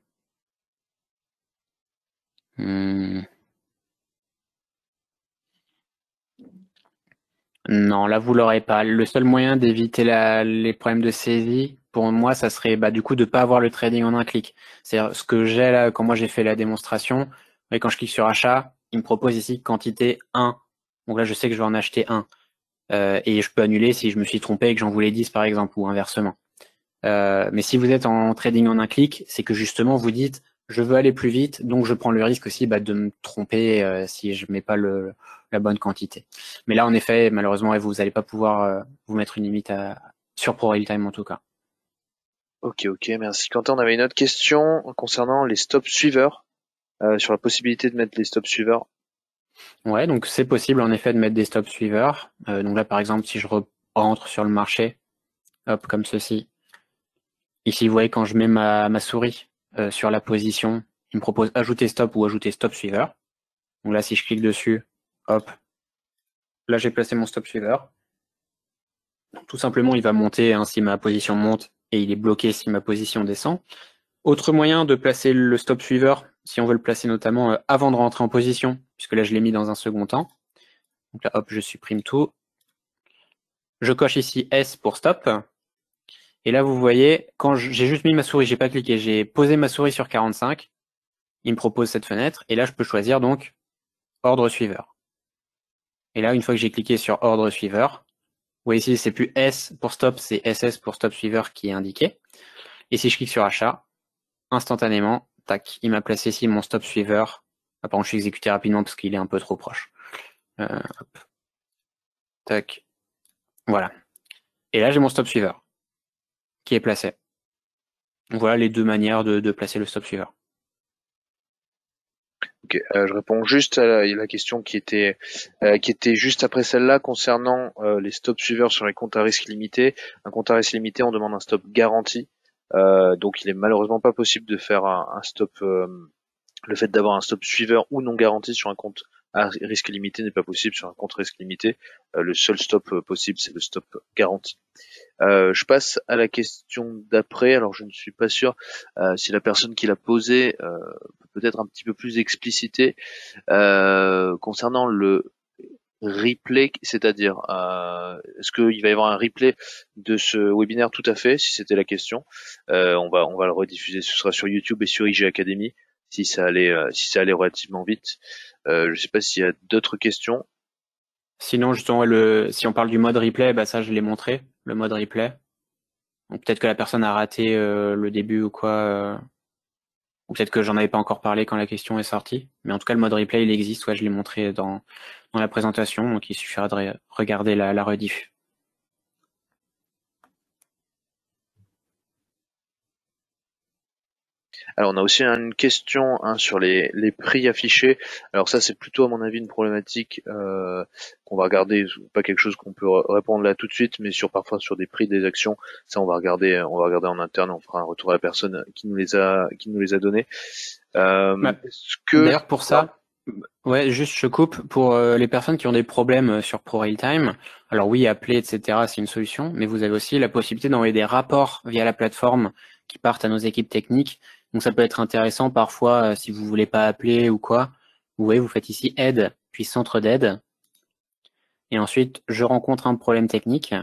Non, là vous l'aurez pas. Le seul moyen d'éviter les problèmes de saisie, pour moi, ça serait du coup de pas avoir le trading en un clic. C'est-à-dire ce que j'ai là, quand moi j'ai fait la démonstration, et quand je clique sur achat, il me propose ici quantité 1. Donc là, je sais que je vais en acheter 1. Et je peux annuler si je me suis trompé et que j'en voulais 10 par exemple, ou inversement. Mais si vous êtes en trading en un clic, c'est que justement vous dites je veux aller plus vite, donc je prends le risque aussi de me tromper si je mets pas la bonne quantité. Mais là en effet, malheureusement, vous n'allez pas pouvoir vous mettre une limite sur Pro Real Time en tout cas. Ok, merci. Quentin, on avait une autre question concernant les stop suiveurs, sur la possibilité de mettre les stop suiveurs. Ouais, donc c'est possible en effet de mettre des stop suiveurs. Donc là par exemple, si je rentre sur le marché, hop comme ceci. Ici, vous voyez, quand je mets ma souris sur la position, il me propose ajouter stop ou ajouter stop suiveur. Donc là, si je clique dessus, hop, là j'ai placé mon stop suiveur. Tout simplement, il va monter si ma position monte et il est bloqué si ma position descend. Autre moyen de placer le stop suiveur, si on veut le placer notamment avant de rentrer en position, puisque là je l'ai mis dans un second temps. Donc là, hop, je supprime tout. Je coche ici S pour stop. Et là, vous voyez, quand j'ai juste mis ma souris, j'ai pas cliqué, j'ai posé ma souris sur 45. Il me propose cette fenêtre. Et là, je peux choisir donc ordre suiveur. Et là, une fois que j'ai cliqué sur ordre suiveur, vous voyez ici, c'est plus S pour stop, c'est SS pour stop suiveur qui est indiqué. Et si je clique sur achat, instantanément, tac, il m'a placé ici mon stop suiveur. Ah, par contre, je suis exécuté rapidement parce qu'il est un peu trop proche. Hop. Tac. Voilà. Et là, j'ai mon stop suiveur qui est placé. Donc voilà les deux manières de placer le stop suiveur. Ok, je réponds juste à la question qui était juste après celle-là concernant les stops suiveurs sur les comptes à risque limité. Un compte à risque limité, on demande un stop garanti. Donc il est malheureusement pas possible de faire un stop. Le fait d'avoir un stop suiveur ou non garanti sur un compte à risque limité n'est pas possible sur un compte à risque limité. Le seul stop possible, c'est le stop garanti. Je passe à la question d'après. Alors je ne suis pas sûr si la personne qui l'a posée peut peut-être un petit peu plus expliciter concernant le replay, c'est-à-dire est-ce qu'il va y avoir un replay de ce webinaire? Tout à fait, si c'était la question. On va le rediffuser. Ce sera sur YouTube et sur IG Academy si ça allait relativement vite. Je sais pas s'il y a d'autres questions. Sinon, justement, si on parle du mode replay, ça je l'ai montré, le mode replay. Donc peut-être que la personne a raté le début ou quoi, ou peut-être que j'en avais pas encore parlé quand la question est sortie. Mais en tout cas, le mode replay, il existe. Ouais, je l'ai montré dans la présentation, donc il suffira de regarder la rediff. Alors, on a aussi une question sur les prix affichés. Alors ça, c'est plutôt à mon avis une problématique qu'on va regarder, pas quelque chose qu'on peut répondre là tout de suite, mais parfois sur des prix des actions. Ça, on va regarder en interne, on fera un retour à la personne qui nous les a donnés. Est-ce que D'ailleurs, pour ça, ouais, juste je coupe. Pour les personnes qui ont des problèmes sur ProRealTime, alors oui, appeler, etc., c'est une solution, mais vous avez aussi la possibilité d'envoyer des rapports via la plateforme qui partent à nos équipes techniques. Donc ça peut être intéressant parfois si vous voulez pas appeler ou quoi. Vous voyez, vous faites ici aide, puis centre d'aide. Et ensuite, je rencontre un problème technique.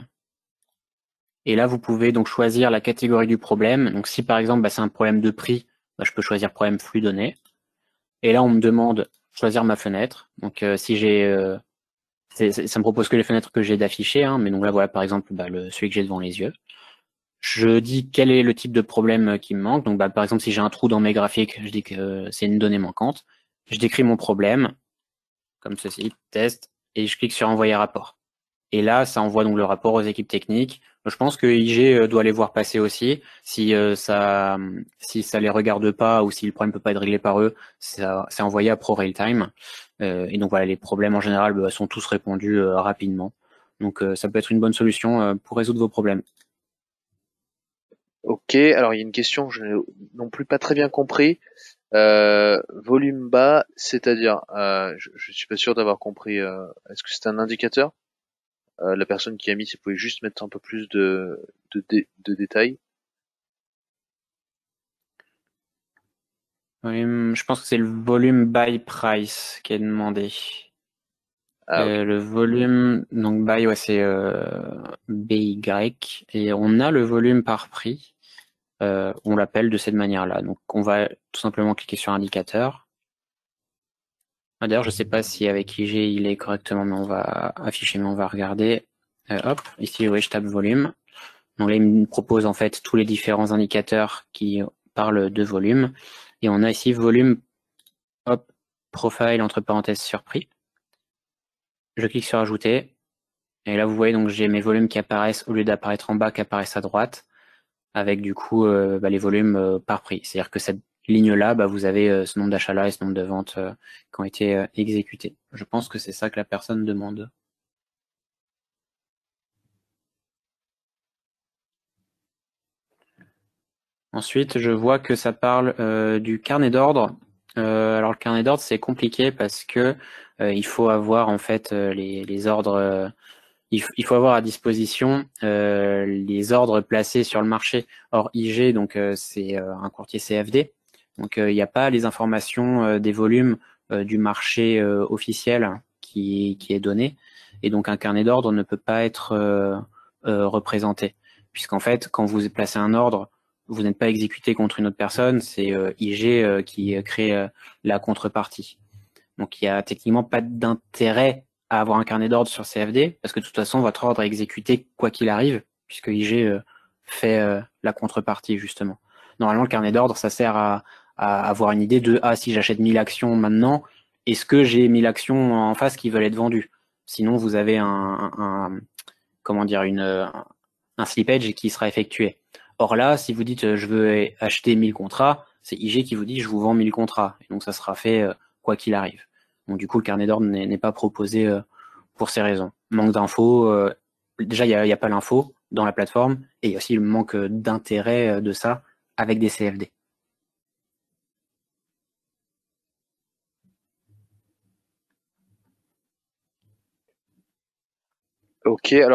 Et là, vous pouvez donc choisir la catégorie du problème. Donc si par exemple, c'est un problème de prix, je peux choisir problème flux donné. Et là, on me demande choisir ma fenêtre. Donc si j'ai ça me propose que les fenêtres que j'ai d'afficher, hein, mais donc là voilà par exemple celui que j'ai devant les yeux. Je dis quel est le type de problème qui me manque. Donc par exemple si j'ai un trou dans mes graphiques, je dis que c'est une donnée manquante. Je décris mon problème, comme ceci, test, et je clique sur envoyer rapport. Et là, ça envoie donc le rapport aux équipes techniques. Je pense que IG doit les voir passer aussi. Si ça les regarde pas ou si le problème peut pas être réglé par eux, c'est envoyé à ProRealTime. Et donc voilà, les problèmes en général sont tous répondus rapidement. Donc ça peut être une bonne solution pour résoudre vos problèmes. Ok, alors il y a une question que je n'ai non plus pas très bien compris. Volume bas, c'est-à-dire, je suis pas sûr d'avoir compris. Est-ce que c'est un indicateur? La personne qui a mis, si vous pouvez juste mettre un peu plus de détails. Je pense que c'est le volume by price qui est demandé. Ah, ok. Le volume, donc by, ouais, c'est BY, et on a le volume par prix. On l'appelle de cette manière-là. Donc on va tout simplement cliquer sur indicateur. D'ailleurs, je ne sais pas si avec IG il est correctement, mais on va afficher, mais on va regarder. Hop, ici, oui, je tape volume. Donc là, il me propose en fait tous les différents indicateurs qui parlent de volume. Et on a ici volume, hop, profile entre parenthèses sur prix. Je clique sur ajouter. Et là, vous voyez, donc j'ai mes volumes qui apparaissent, au lieu d'apparaître en bas, qui apparaissent à droite, avec du coup les volumes par prix. C'est-à-dire que cette ligne-là, vous avez ce nombre d'achats-là et ce nombre de ventes qui ont été exécutés. Je pense que c'est ça que la personne demande. Ensuite, je vois que ça parle du carnet d'ordre. Alors le carnet d'ordre, c'est compliqué parce que il faut avoir en fait les ordres. Il faut avoir à disposition les ordres placés sur le marché. Or IG, donc c'est un courtier CFD, donc il n'y a pas les informations des volumes du marché officiel qui est donné, et donc un carnet d'ordre ne peut pas être représenté, puisqu'en fait, quand vous placez un ordre, vous n'êtes pas exécuté contre une autre personne, c'est IG qui crée la contrepartie. Donc il y a techniquement pas d'intérêt à avoir un carnet d'ordre sur CFD, parce que de toute façon, votre ordre est exécuté quoi qu'il arrive, puisque IG fait la contrepartie, justement. Normalement, le carnet d'ordre, ça sert à avoir une idée de si j'achète 1000 actions maintenant, est-ce que j'ai 1000 actions en face qui veulent être vendues? Sinon, vous avez comment dire, un slippage qui sera effectué. Or là, si vous dites je veux acheter 1000 contrats, c'est IG qui vous dit je vous vends 1000 contrats. Et donc ça sera fait quoi qu'il arrive. Donc du coup, le carnet d'ordre n'est pas proposé pour ces raisons. Manque d'infos. Déjà, il y a pas l'info dans la plateforme, et il y a aussi le manque d'intérêt de ça avec des CFD. Ok, alors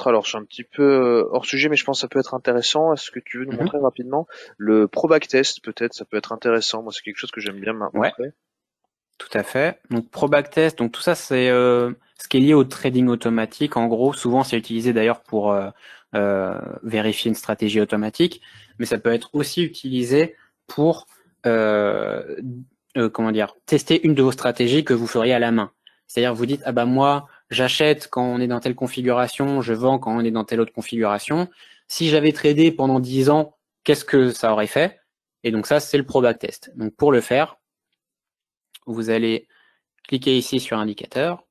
alors je suis un petit peu hors sujet, mais je pense que ça peut être intéressant. Est-ce que tu veux nous montrer rapidement le pro backtest? Peut-être, ça peut être intéressant. Moi, c'est quelque chose que j'aime bien Ouais, montrer. tout à fait. Donc pro backtest, donc tout ça c'est ce qui est lié au trading automatique. En gros, souvent c'est utilisé d'ailleurs pour vérifier une stratégie automatique, mais ça peut être aussi utilisé pour comment dire, tester une de vos stratégies que vous feriez à la main. C'est-à-dire vous dites moi j'achète quand on est dans telle configuration, je vends quand on est dans telle autre configuration. Si j'avais tradé pendant 10 ans, qu'est-ce que ça aurait fait? Et donc ça c'est le pro backtest. Donc pour le faire, vous allez cliquez ici sur indicateur.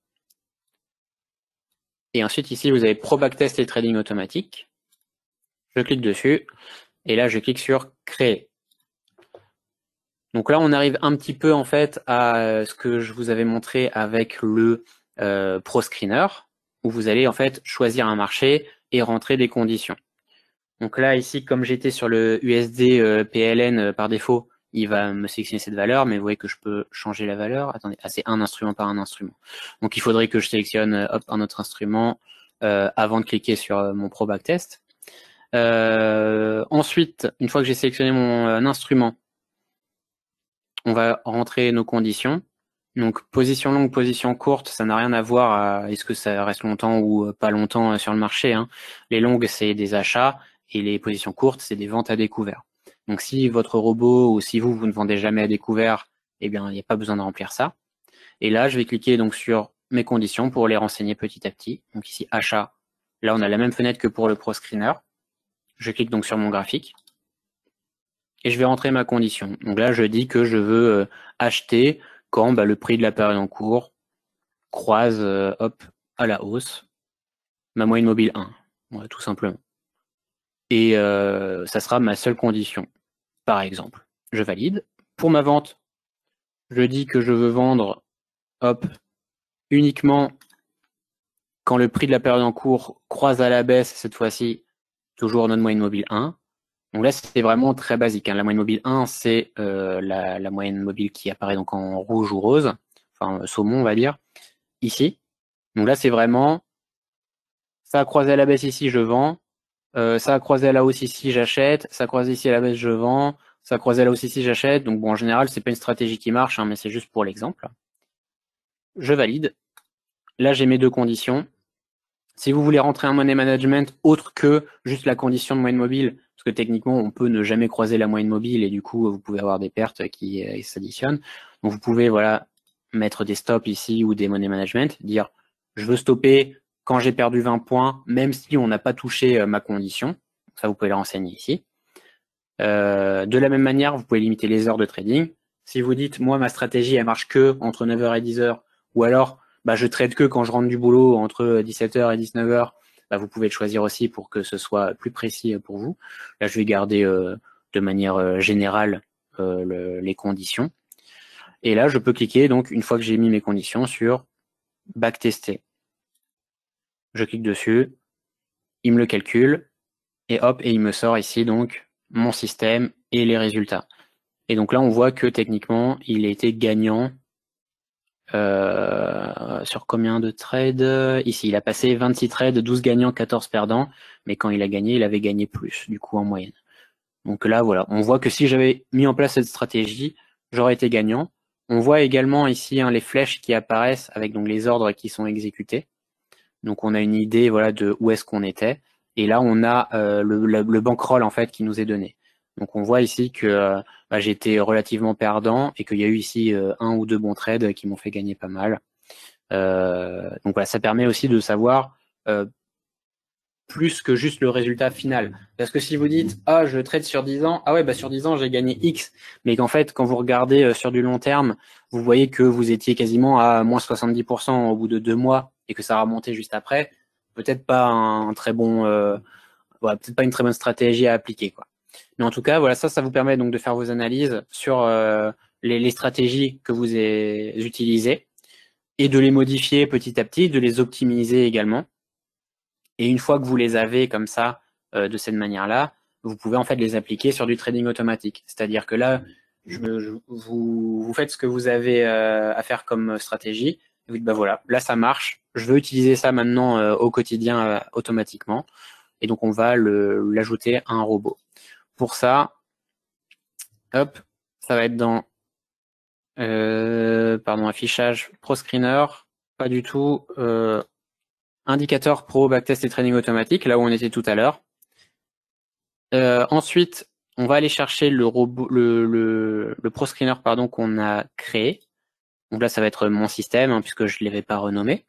Et ensuite, ici, vous avez Pro Backtest et Trading automatique. Je clique dessus. Et là, je clique sur Créer. Donc là, on arrive un petit peu en fait à ce que je vous avais montré avec le Pro Screener, où vous allez en fait choisir un marché et rentrer des conditions. Donc là, ici, comme j'étais sur le USD PLN par défaut, il va me sélectionner cette valeur, mais vous voyez que je peux changer la valeur. Attendez, c'est un instrument par un instrument. Donc il faudrait que je sélectionne un autre instrument avant de cliquer sur mon Pro Backtest. Ensuite, une fois que j'ai sélectionné mon instrument, on va rentrer nos conditions. Donc position longue, position courte, ça n'a rien à voir à est-ce que ça reste longtemps ou pas longtemps sur le marché, hein. Les longues, c'est des achats et les positions courtes, c'est des ventes à découvert. Donc si votre robot ou si vous ne vendez jamais à découvert, eh bien il n'y a pas besoin de remplir ça. Et là, je vais cliquer donc sur mes conditions pour les renseigner petit à petit. Donc ici achat, là on a la même fenêtre que pour le Pro Screener. Je clique donc sur mon graphique et je vais rentrer ma condition. Donc là, je dis que je veux acheter quand le prix de la période en cours croise hop, à la hausse ma moyenne mobile 1, ouais, tout simplement. Et ça sera ma seule condition. Par exemple, je valide. Pour ma vente, je dis que je veux vendre hop, uniquement quand le prix de la période en cours croise à la baisse, cette fois-ci, toujours notre moyenne mobile 1. Donc là, c'est vraiment très basique, hein. La moyenne mobile 1, c'est la moyenne mobile qui apparaît donc en rouge ou rose, enfin saumon, on va dire, ici. Donc là, c'est vraiment, ça a croisé à la baisse ici, je vends. Ça a croisé à la hausse ici, j'achète. Ça a croisé ici à la baisse, je vends. Ça a croisé à la hausse ici, j'achète. Donc bon, en général, c'est pas une stratégie qui marche, hein, mais c'est juste pour l'exemple. Je valide. Là, j'ai mes deux conditions. Si vous voulez rentrer un money management autre que juste la condition de moyenne mobile, parce que techniquement, on peut ne jamais croiser la moyenne mobile et du coup, vous pouvez avoir des pertes qui s'additionnent. Donc, vous pouvez voilà mettre des stops ici ou des money management, dire je veux stopper quand j'ai perdu 20 points, même si on n'a pas touché ma condition. Ça, vous pouvez le renseigner ici. De la même manière, vous pouvez limiter les heures de trading. Si vous dites, moi, ma stratégie, elle marche que entre 9h et 10h, ou alors, je trade que quand je rentre du boulot entre 17h et 19h, vous pouvez le choisir aussi pour que ce soit plus précis pour vous. Là, je vais garder de manière générale les conditions. Et là, je peux cliquer, donc, une fois que j'ai mis mes conditions, sur backtester. Je clique dessus, il me le calcule, et hop, et il me sort ici, donc, mon système et les résultats. Et donc là, on voit que techniquement, il a été gagnant sur combien de trades? Ici, il a passé 26 trades, 12 gagnants, 14 perdants, mais quand il a gagné, il avait gagné plus, du coup, en moyenne. Donc là, voilà, on voit que si j'avais mis en place cette stratégie, j'aurais été gagnant. On voit également ici les flèches qui apparaissent avec donc les ordres qui sont exécutés. Donc on a une idée voilà de où est-ce qu'on était. Et là, on a le bankroll en fait qui nous est donné. Donc on voit ici que j'étais relativement perdant et qu'il y a eu ici un ou deux bons trades qui m'ont fait gagner pas mal. Donc voilà, ça permet aussi de savoir plus que juste le résultat final. Parce que si vous dites je trade sur 10 ans, sur 10 ans j'ai gagné X, mais qu'en fait quand vous regardez sur du long terme, vous voyez que vous étiez quasiment à moins 70% au bout de 2 mois et que ça a remonté juste après, peut-être pas un très bon peut-être pas une très bonne stratégie à appliquer, quoi. Mais en tout cas, voilà, ça vous permet donc de faire vos analyses sur les stratégies que vous utilisez et de les modifier petit à petit, de les optimiser également. Et une fois que vous les avez comme ça, de cette manière-là, vous pouvez en fait les appliquer sur du trading automatique. C'est-à-dire que là, vous faites ce que vous avez à faire comme stratégie. Vous dites, voilà, là ça marche. Je veux utiliser ça maintenant au quotidien automatiquement. Et donc on va l'ajouter à un robot. Pour ça, hop, ça va être dans affichage Pro Screener, pas du tout. Indicateur Pro Backtest et Trading automatique, là où on était tout à l'heure. Ensuite, on va aller chercher le robot, le Pro Screener qu'on a créé. Donc là, ça va être mon système, puisque je ne l'avais pas renommé.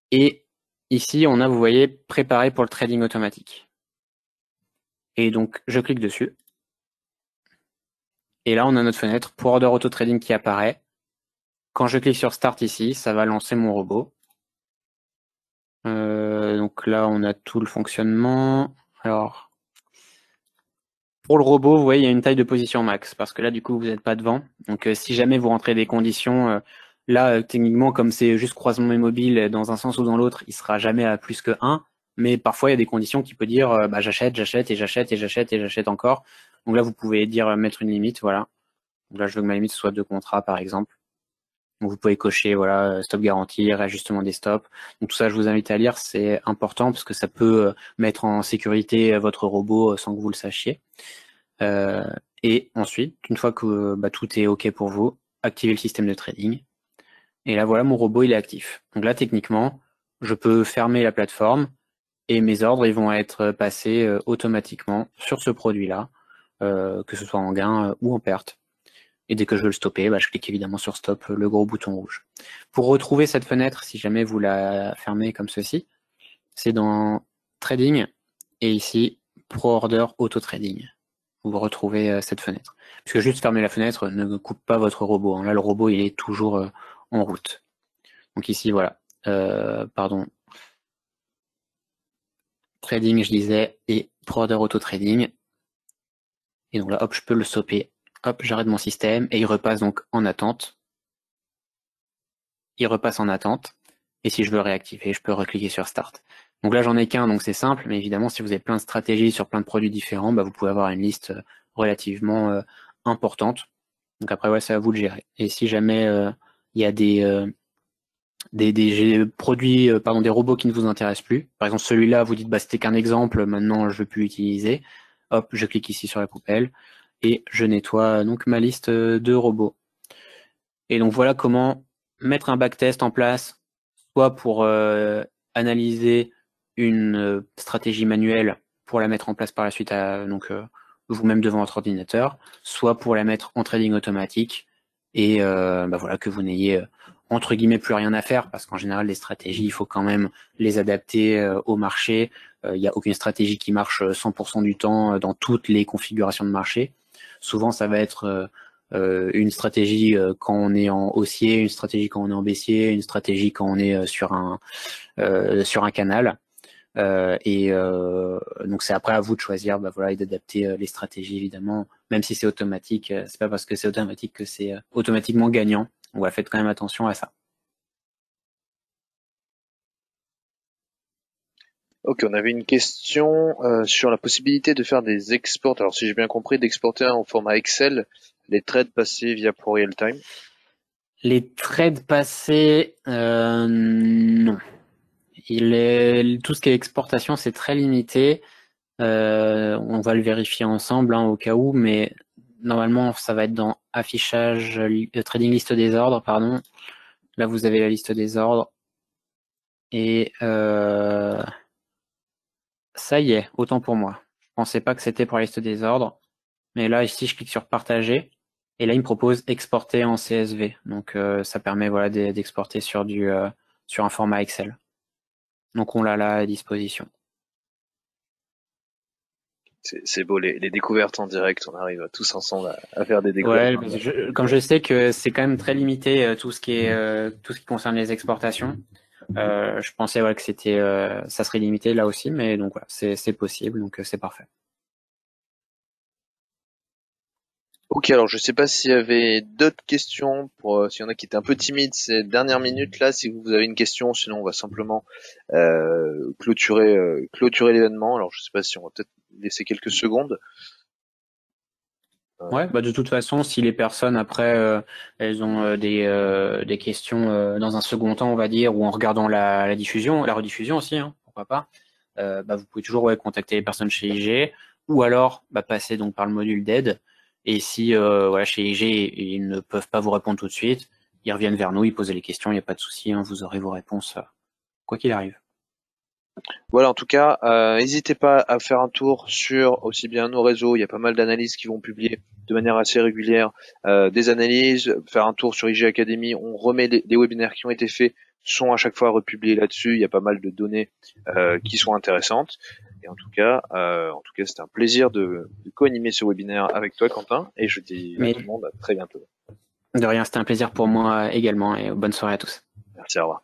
Et ici, on a, vous voyez, préparé pour le trading automatique. Et donc, je clique dessus. Et là, on a notre fenêtre pour Order Auto Trading qui apparaît. Quand je clique sur Start ici, ça va lancer mon robot. Donc là, on a tout le fonctionnement. Alors, Pour le robot, vous voyez, il y a une taille de position max, parce que là, du coup, vous n'êtes pas devant. Donc, si jamais vous rentrez des conditions, là, techniquement, comme c'est juste croisement immobile dans un sens ou dans l'autre, il sera jamais à plus que 1. Mais parfois, il y a des conditions qui peut dire, bah, j'achète, j'achète, et j'achète, et j'achète, et j'achète encore. Donc là, vous pouvez dire, mettre une limite, voilà. Donc là, je veux que ma limite soit 2 contrats, par exemple. Donc vous pouvez cocher, voilà, stop garantie, réajustement des stops. Donc tout ça, je vous invite à lire, c'est important parce que ça peut mettre en sécurité votre robot sans que vous le sachiez. Et ensuite, une fois que tout est OK pour vous, activez le système de trading. Et là, voilà, mon robot, il est actif. Donc là, techniquement, je peux fermer la plateforme et mes ordres, ils vont être passés automatiquement sur ce produit-là, que ce soit en gain ou en perte. Et dès que je veux le stopper, je clique évidemment sur stop, le gros bouton rouge. Pour retrouver cette fenêtre, si jamais vous la fermez comme ceci, c'est dans Trading et ici Pro Order Auto Trading. Vous retrouvez cette fenêtre. Puisque juste fermer la fenêtre ne coupe pas votre robot. Là, le robot, il est toujours en route. Donc ici, voilà. Pardon. Trading, je disais, et Pro Order Auto Trading. Et donc là, hop, je peux le stopper. Hop, j'arrête mon système et il repasse donc en attente. Il repasse en attente. Et si je veux réactiver, je peux recliquer sur Start. Donc là, j'en ai qu'un, donc c'est simple. Mais évidemment, si vous avez plein de stratégies sur plein de produits différents, vous pouvez avoir une liste relativement importante. Donc après, ouais, c'est à vous de gérer. Et si jamais il y a des produits, des robots qui ne vous intéressent plus, par exemple celui-là, vous dites c'était qu'un exemple, maintenant je ne veux plus l'utiliser. Hop, je clique ici sur la poubelle et je nettoie donc ma liste de robots. Et donc voilà comment mettre un backtest en place, soit pour analyser une stratégie manuelle pour la mettre en place par la suite vous-même devant votre ordinateur, soit pour la mettre en trading automatique et voilà que vous n'ayez entre guillemets plus rien à faire parce qu'en général les stratégies il faut quand même les adapter au marché. Il n'y a aucune stratégie qui marche 100% du temps dans toutes les configurations de marché. Souvent ça va être une stratégie quand on est en haussier, une stratégie quand on est en baissier, une stratégie quand on est sur un canal. Donc c'est après à vous de choisir et d'adapter les stratégies évidemment, même si c'est automatique, c'est pas parce que c'est automatique que c'est automatiquement gagnant. Donc faites quand même attention à ça. Ok, on avait une question sur la possibilité de faire des exports. Alors si j'ai bien compris, d'exporter en format Excel les trades passés via ProRealTime. Les trades passés, non. Tout ce qui est exportation, c'est très limité. On va le vérifier ensemble au cas où, mais normalement ça va être dans affichage, trading liste des ordres, pardon. Là vous avez la liste des ordres et ça y est, autant pour moi. Je pensais pas que c'était pour la liste des ordres, mais là ici je clique sur partager et là il me propose exporter en CSV. Donc ça permet d'exporter sur un format Excel. Donc on l'a là à disposition. C'est beau, les découvertes en direct, on arrive tous ensemble à faire des découvertes. Ouais, comme je sais que c'est quand même très limité tout ce qui concerne les exportations. Je pensais que ça serait limité là aussi, mais donc voilà, c'est possible, donc c'est parfait. Ok, alors je sais pas s'il y avait d'autres questions pour s'il y en a qui étaient un peu timides ces dernières minutes là, si vous avez une question, sinon on va simplement clôturer l'événement. Alors je sais pas si on va peut-être laisser quelques secondes. Ouais, de toute façon, si les personnes après elles ont des questions dans un second temps, on va dire, ou en regardant la diffusion, la rediffusion aussi, pourquoi pas, vous pouvez toujours contacter les personnes chez IG, ou alors passer donc par le module d'aide. Et si chez IG ils ne peuvent pas vous répondre tout de suite, ils reviennent vers nous, ils posent les questions, il n'y a pas de souci, vous aurez vos réponses quoi qu'il arrive. Voilà, en tout cas, n'hésitez pas à faire un tour sur aussi bien nos réseaux. Il y a pas mal d'analyses qui vont publier de manière assez régulière des analyses. Faire un tour sur IG Academy. On remet les webinaires qui ont été faits sont à chaque fois republiés là-dessus. Il y a pas mal de données qui sont intéressantes. Et en tout cas, c'était un plaisir de co-animer ce webinaire avec toi, Quentin. Et je dis à tout le monde à très bientôt. De rien, c'était un plaisir pour moi également et bonne soirée à tous. Merci, au revoir.